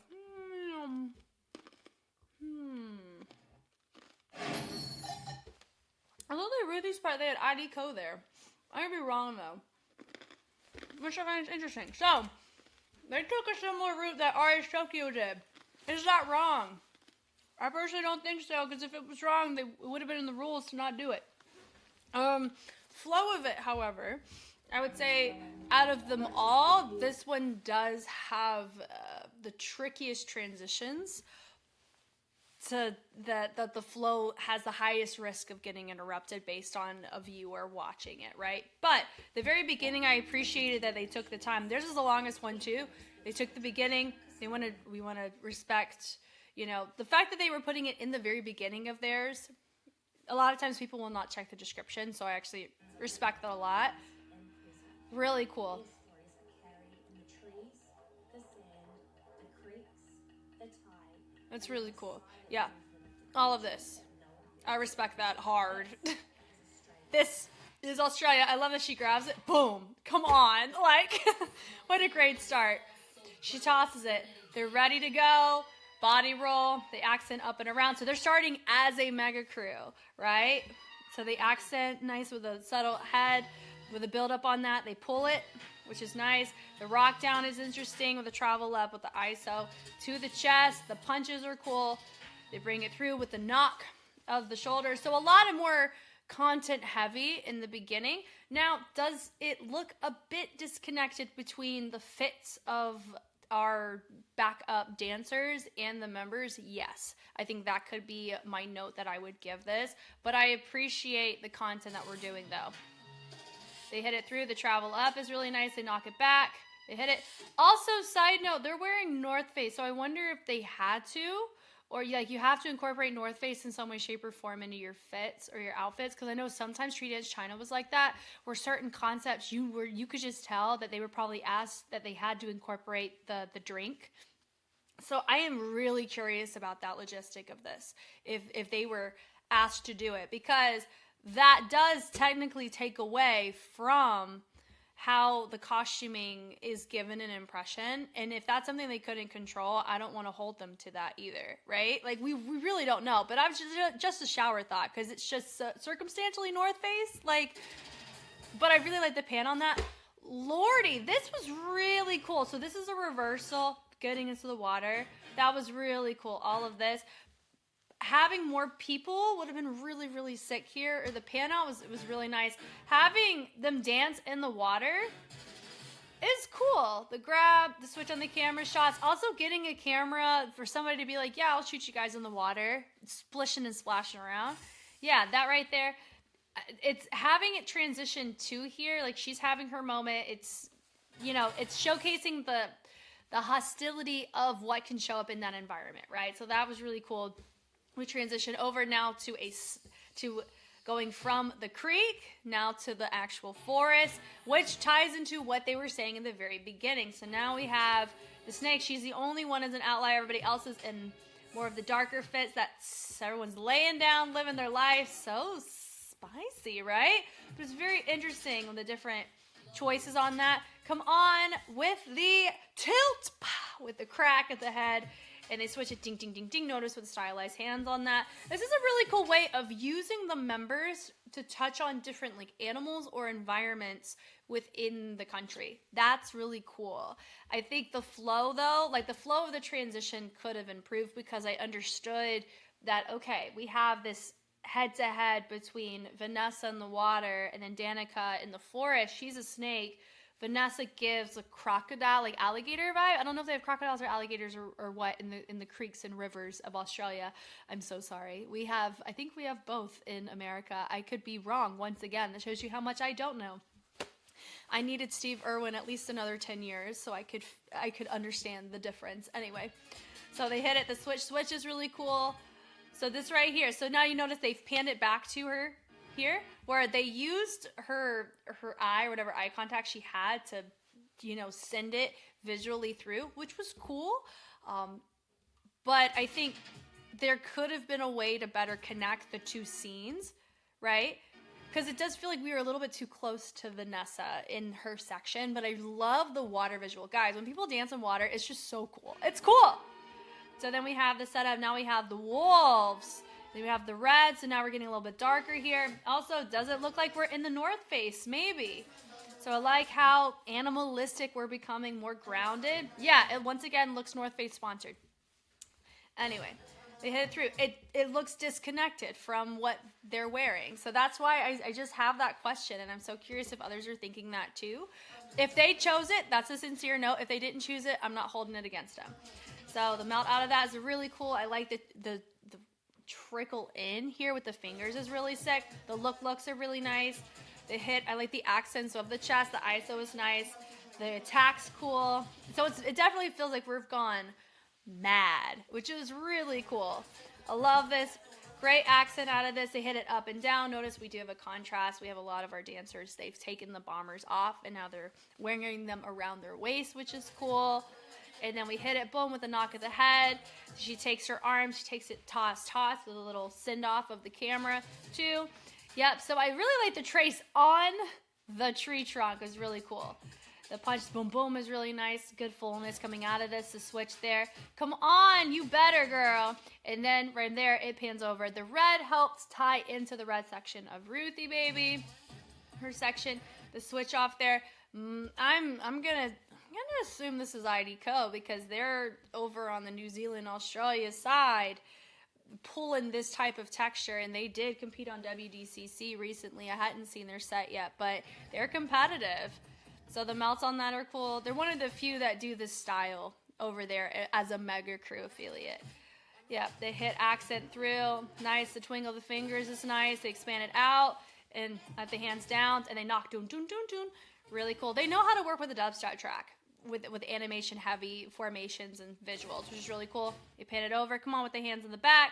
I thought they really part they had ID code there. I could be wrong though. Which I find interesting. So they took a similar route that RHTOKYO did. Is that wrong? I personally don't think so, because if it was wrong, it would have been in the rules to not do it. Flow of it, however, I would say out of them all, this one does have the trickiest transitions. To that the flow has the highest risk of getting interrupted based on a viewer watching it, right? But the very beginning, I appreciated that they took the time. Theirs is the longest one too. They took the beginning. We want to respect, the fact that they were putting it in the very beginning of theirs. A lot of times people will not check the description, so I actually respect that a lot. Really cool. These stories are carried in the trees, the sand, the creeks, the tide. That's really cool. Yeah, all of this. I respect that hard. This is Australia. I love that she grabs it. Boom. Come on. Like, what a great start. She tosses it. They're ready to go. Body roll. They accent up and around. So they're starting as a mega crew, right? So they accent nice with a subtle head, with a build up on that. They pull it, which is nice. The rock down is interesting with the travel up with the ISO to the chest. The punches are cool. They bring it through with the knock of the shoulders. So a lot of more content heavy in the beginning. Now, does it look a bit disconnected between the fits of our backup dancers and the members? Yes. I think that could be my note that I would give this. But I appreciate the content that we're doing, though. They hit it through. The travel up is really nice. They knock it back. They hit it. Also, side note, they're wearing North Face. So I wonder if they had to, or you have to incorporate North Face in some way, shape, or form into your fits or your outfits. Because I know sometimes Street Dance China was like that, where certain concepts you could just tell that they were probably asked that they had to incorporate the drink. So I am really curious about that logistic of this, if they were asked to do it, because that does technically take away from how the costuming is given an impression. And if that's something they couldn't control, I don't want to hold them to that either, right? Like, we really don't know. But I was just a shower thought, because it's just circumstantially North Face. Like, but I really like the pan on that. Lordy, this was really cool. So this is a reversal, getting into the water. That was really cool, all of this. Having more people would have been really, really sick here. Or the pan out was really nice. Having them dance in the water is cool. The grab, the switch on the camera shots. Also getting a camera for somebody to be like, yeah, I'll shoot you guys in the water. Splishing and splashing around. Yeah, that right there. It's having it transition to here. Like, she's having her moment. It's, it's showcasing the hostility of what can show up in that environment, right? So that was really cool. We transition over now to going from the creek now to the actual forest, which ties into what they were saying in the very beginning. So now we have the snake. She's the only one as an outlier. Everybody else is in more of the darker fits. Everyone's laying down, living their life. So spicy, right? But it's very interesting with the different choices on that. Come on with the tilt, with the crack at the head. And they switch it, ding, ding, ding, ding. Notice with stylized hands on that. This is a really cool way of using the members to touch on different animals or environments within the country. That's really cool. I think the flow, though, the flow of the transition could have improved, because I understood that, okay, we have this head-to-head between Vanessa in the water and then Danica in the forest. She's a snake. Vanessa gives a crocodile, alligator vibe. I don't know if they have crocodiles or alligators or what in the creeks and rivers of Australia. I'm so sorry. I think we have both in America. I could be wrong once again. That shows you how much I don't know. I needed Steve Irwin at least another 10 years so I could understand the difference. Anyway, so they hit it. The switch is really cool. So this right here. So now you notice they've panned it back to her here, where they used her eye or whatever eye contact she had to, send it visually through, which was cool. But I think there could have been a way to better connect the two scenes, right? because it does feel like we were a little bit too close to Vanessa in her section, but I love the water visual. Guys, when people dance in water, it's just so cool. It's cool. So then we have the setup. Now we have the wolves. Then we have the red, so now we're getting a little bit darker here. Also, does it look like we're in the North Face? Maybe. So I like how animalistic we're becoming, more grounded. Yeah, it once again looks North Face sponsored. Anyway, they hit it through. It looks disconnected from what they're wearing. So that's why I just have that question, and I'm so curious if others are thinking that too. If they chose it, that's a sincere no. If they didn't choose it, I'm not holding it against them. So the melt out of that is really cool. I like the trickle in here with the fingers is really sick. The looks are really nice. The hit, I like the accents of the chest. The ISO is nice. The attack's cool. So it definitely feels like we've gone mad, which is really cool. I love this. Great accent out of this. They hit it up and down. Notice we do have a contrast. We have a lot of our dancers, they've taken the bombers off and now they're wearing them around their waist, which is cool. And then we hit it, boom, with a knock of the head. She takes her arm, she takes it toss with a little send off of the camera too. Yep, so I really like the trace on the tree trunk. Is really cool. The punch, boom, boom is really nice. Good fullness coming out of this. The switch there. Come on, you better, girl. And then right there, it pans over. The red helps tie into the red section of Ruthie, baby. Her section. The switch off there. I'm gonna assume this is IDCO because they're over on the New Zealand, Australia side, pulling this type of texture, and they did compete on WDCC recently. I hadn't seen their set yet, but they're competitive. So the melts on that are cool. They're one of the few that do this style over there as a Mega Crew affiliate. Yep, they hit accent through. Nice. The twinkle of the fingers is nice. They expand it out and let the hands down, and they knock doon, doon, doon, doon. Really cool. They know how to work with a dubstep track with animation heavy formations and visuals, which is really cool. They pan it over. Come on with the hands in the back.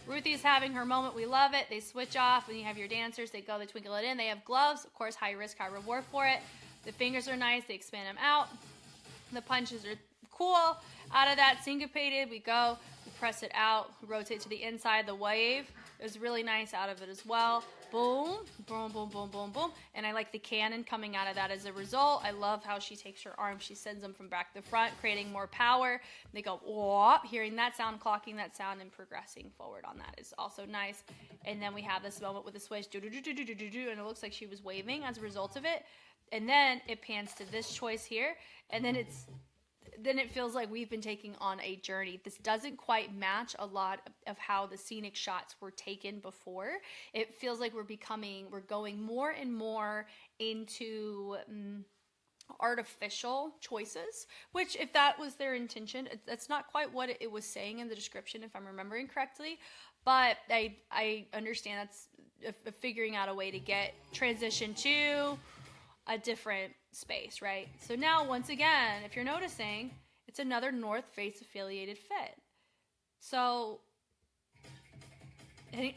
Ruthie's having her moment. We love it. They switch off. When you have your dancers, they go, they twinkle it in. They have gloves. Of course, high risk, high reward for it. The fingers are nice. They expand them out. The punches are cool. Out of that, syncopated, we go. We press it out. We rotate to the inside. The wave is really nice out of it as well. Boom, boom, boom, boom, boom, boom. And I like the cannon coming out of that as a result. I love how she takes her arm. She sends them from back to front, creating more power. They go, whoop, hearing that sound, clocking that sound, and progressing forward on that is also nice. And then we have this moment with the switch, and it looks like she was waving as a result of it. And then it pans to this choice here, and then it feels like we've been taking on a journey. This doesn't quite match a lot of how the scenic shots were taken before. It feels like we're going more and more into artificial choices, which if that was their intention, that's not quite what it was saying in the description, if I'm remembering correctly. But I understand that's figuring out a way to get transition to a different space, right? So now, once again, if you're noticing, it's another North Face affiliated fit. So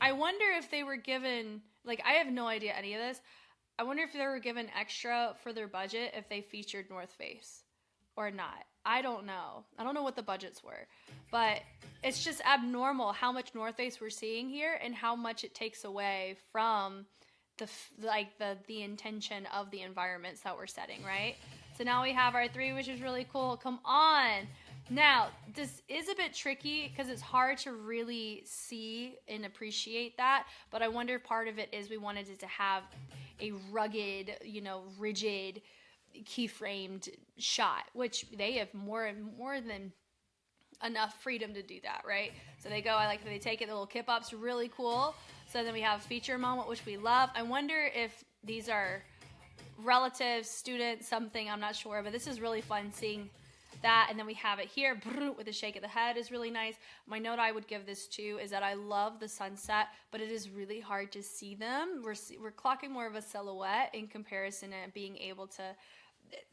I wonder if they were given, like, I have no idea any of this. I wonder if they were given extra for their budget if they featured North Face or not. I don't know. I don't know what the budgets were, but it's just abnormal how much North Face we're seeing here and how much it takes away from the intention of the environments that we're setting, right? So now we have our 3, which is really cool. Come on. Now, this is a bit tricky because it's hard to really see and appreciate that, but I wonder if part of it is we wanted it to have a rugged, rigid, keyframed shot, which they have more than enough freedom to do that, right? So they go, I like that they take it, the little kip ups, really cool. So then we have feature moment, which we love. I wonder if these are relatives, students, something, I'm not sure, but this is really fun seeing that. And then we have it here with a shake of the head is really nice. My note I would give this to is that I love the sunset, but it is really hard to see them. We're clocking more of a silhouette in comparison and being able to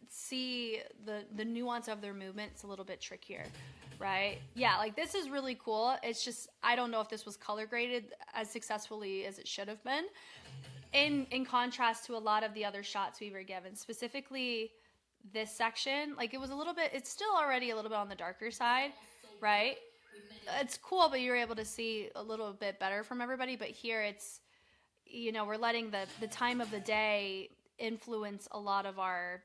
see the nuance of their movement. It's a little bit trickier, right? Yeah, like this is really cool. It's just, I don't know if this was color graded as successfully as it should have been in contrast to a lot of the other shots we were given, specifically this section. Like it's still already a little bit on the darker side, right? It's cool, but you're able to see a little bit better from everybody, but here we're letting the time of the day influence a lot of our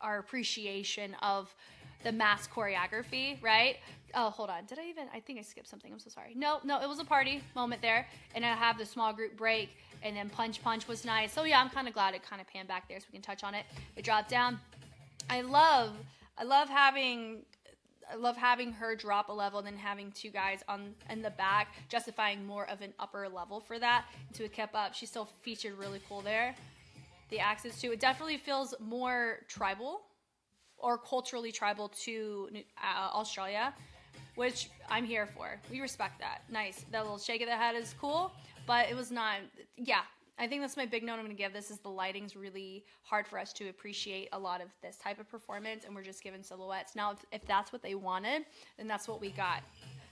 appreciation of the mass choreography, right? Oh, hold on. I think I skipped something. I'm so sorry. No, it was a party moment there. And I have the small group break, and then punch was nice. So yeah, I'm kind of glad it kind of panned back there so we can touch on it. It dropped down. I love having her drop a level and then having two guys in the back, justifying more of an upper level for that. So it kept up. She still featured really cool there. The axes too. It definitely feels more tribal or culturally tribal to Australia, which I'm here for. We respect that. Nice. That little shake of the head is cool, but it was not, yeah. I think that's my big note I'm going to give this is the lighting's really hard for us to appreciate a lot of this type of performance, and we're just given silhouettes. Now, if that's what they wanted, then that's what we got.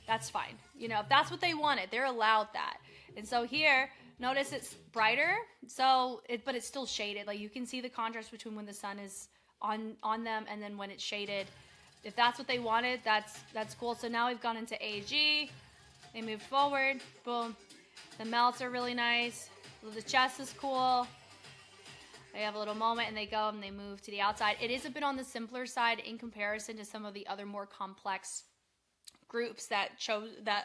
That's fine. If that's what they wanted, they're allowed that. And so here, notice it's brighter, but it's still shaded. Like you can see the contrast between when the sun is on them and then when it's shaded. If that's what they wanted, that's cool. So now we've gone into AG. They moved forward. Boom. The melts are really nice. The chest is cool. They have a little moment and they go and they move to the outside. It is a bit on the simpler side in comparison to some of the other more complex groups that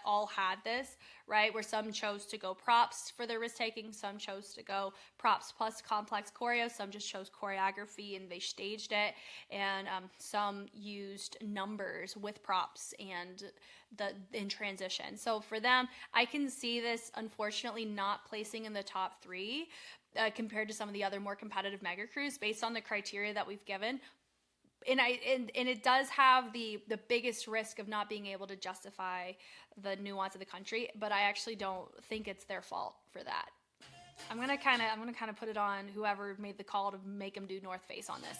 all had this, right? Where some chose to go props for their risk taking, some chose to go props plus complex choreo, some just chose choreography and they staged it, and some used numbers with props and in transition. So for them, I can see this unfortunately not placing in the top 3 compared to some of the other more competitive mega crews based on the criteria that we've given. And it does have the biggest risk of not being able to justify the nuance of the country, but I actually don't think it's their fault for that. I'm gonna kind of put it on whoever made the call to make them do North Face on this.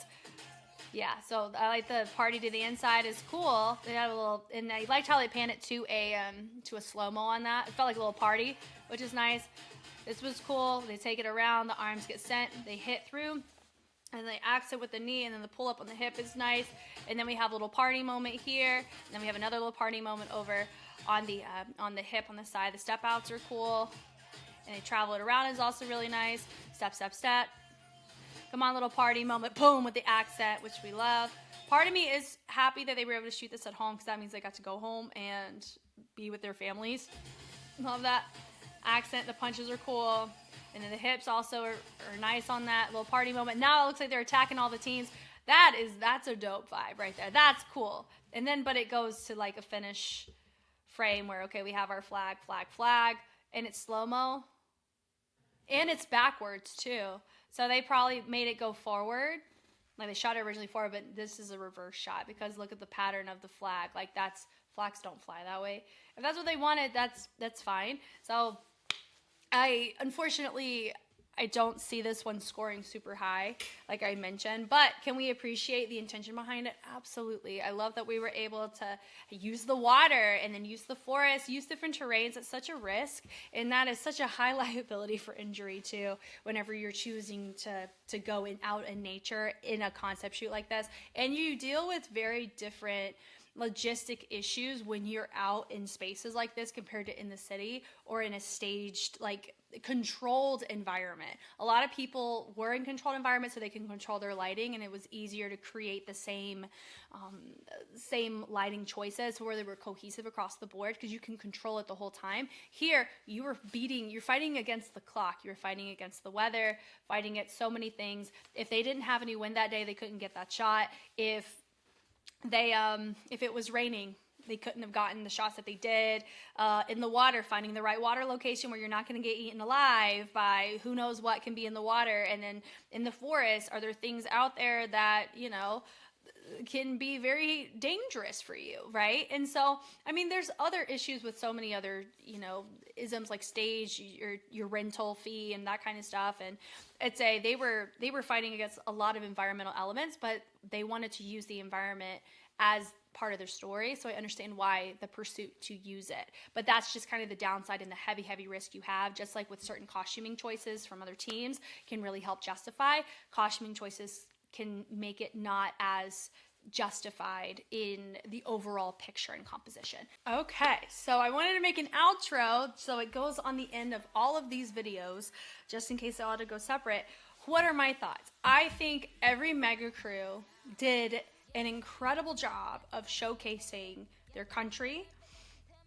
Yeah, so I like the party to the inside is cool. They had a little, and I liked how they panned it to a slow-mo on that. It felt like a little party, which is nice. This was cool. They take it around, the arms get sent, they hit through. And they axe it with the knee, and then the pull up on the hip is nice. And then we have a little party moment here. And then we have another little party moment over on the hip on the side. The step outs are cool. And they travel it around is also really nice. Step, step, step. Come on, little party moment. Boom, with the accent, which we love. Part of me is happy that they were able to shoot this at home because that means they got to go home and be with their families. Love that. Accent, the punches are cool. And then the hips also are nice on that little party moment. Now it looks like they're attacking all the teams. That's a dope vibe right there. That's cool. And then, but it goes to like a finish frame where, okay, we have our flag, and it's slow-mo. And it's backwards too. So they probably made it go forward. Like they shot it originally forward, but this is a reverse shot because look at the pattern of the flag. Like flags don't fly that way. If that's what they wanted, that's fine. So unfortunately, I don't see this one scoring super high, like I mentioned, but can we appreciate the intention behind it? Absolutely. I love that we were able to use the water and then use the forest, use different terrains at such a risk, and that is such a high liability for injury too, whenever you're choosing to go out in nature in a concept shoot like this. And you deal with very different logistic issues when you're out in spaces like this compared to in the city or in a staged, like controlled environment. A lot of people were in controlled environments so they can control their lighting, and it was easier to create the same lighting choices where they were cohesive across the board because you can control it the whole time. Here, you're fighting against the clock, you're fighting against the weather, fighting at so many things. If they didn't have any wind that day, they couldn't get that shot. If it was raining, they couldn't have gotten the shots that they did. In the water, finding the right water location where you're not going to get eaten alive by who knows what can be in the water. And then in the forest, are there things out there that, can be very dangerous for you, right? And so, I mean, there's other issues with so many other, isms like stage, your rental fee and that kind of stuff. And they were fighting against a lot of environmental elements, but they wanted to use the environment as part of their story. So I understand why the pursuit to use it. But that's just kind of the downside and the heavy, heavy risk you have, just like with certain costuming choices from other teams can really help justify. Costuming choices can make it not as justified in the overall picture and composition. Okay, so I wanted to make an outro so it goes on the end of all of these videos, just in case I ought to go separate. What are my thoughts? I think every mega crew did an incredible job of showcasing their country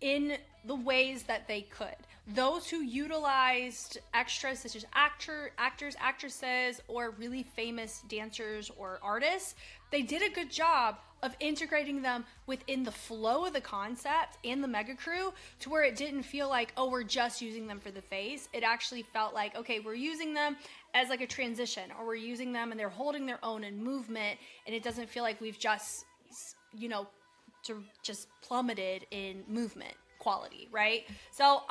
in the ways that they could. Those who utilized extras such as actors, actresses, or really famous dancers or artists, they did a good job of integrating them within the flow of the concept and the mega crew to where it didn't feel like, oh, we're just using them for the face. It actually felt like, okay, we're using them as like a transition, or we're using them and they're holding their own in movement, and it doesn't feel like we've just, just plummeted in movement quality, right? So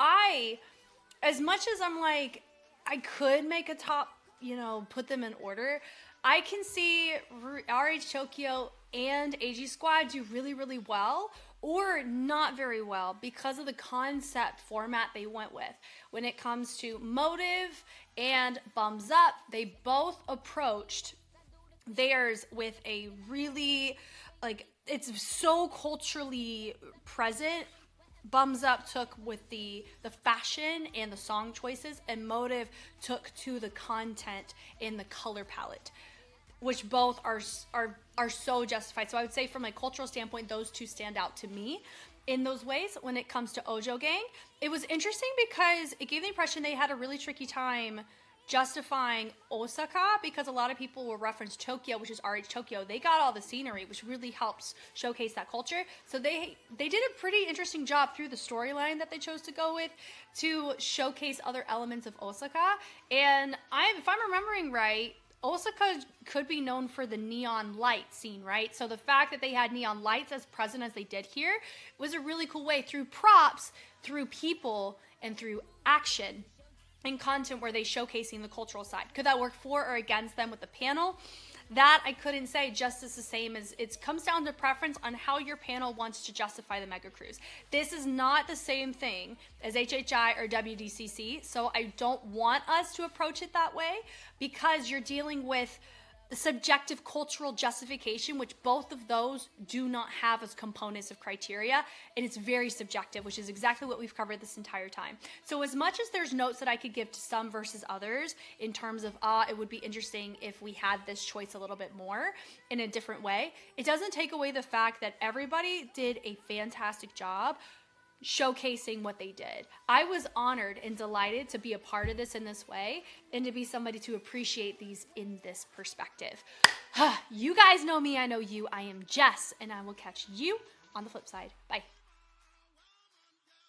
as much as I'm like, I could make a top, put them in order, I can see RHTOKYO and AG Squad do really, really well, or not very well, because of the concept format they went with. When it comes to MOTIV and BUMSUP, they both approached theirs with a really, it's so culturally present. BUMSUP took with the fashion and the song choices, and MOTIV took to the content and the color palette, which both are so justified. So I would say from a cultural standpoint, those two stand out to me in those ways. When it comes to Ojo Gang, it was interesting because it gave the impression they had a really tricky time justifying Osaka, because a lot of people will reference Tokyo, which is RHTOKYO. They got all the scenery, which really helps showcase that culture. So they did a pretty interesting job through the storyline that they chose to go with to showcase other elements of Osaka. And if I'm remembering right, Osaka could be known for the neon light scene, right? So the fact that they had neon lights as present as they did here was a really cool way, through props, through people, and through action and content where they showcasing the cultural side. Could that work for or against them with the panel? That I couldn't say, just as the same as it comes down to preference on how your panel wants to justify the mega cruise. This is not the same thing as HHI or WDCC, so I don't want us to approach it that way, because you're dealing with the subjective cultural justification, which both of those do not have as components of criteria, and it's very subjective, which is exactly what we've covered this entire time. So as much as there's notes that I could give to some versus others in terms of, it would be interesting if we had this choice a little bit more in a different way, it doesn't take away the fact that everybody did a fantastic job showcasing what they did. I was honored and delighted to be a part of this in this way, and to be somebody to appreciate these in this perspective. You guys know me, I know you. I am Jess, and I will catch you on the flip side. Bye.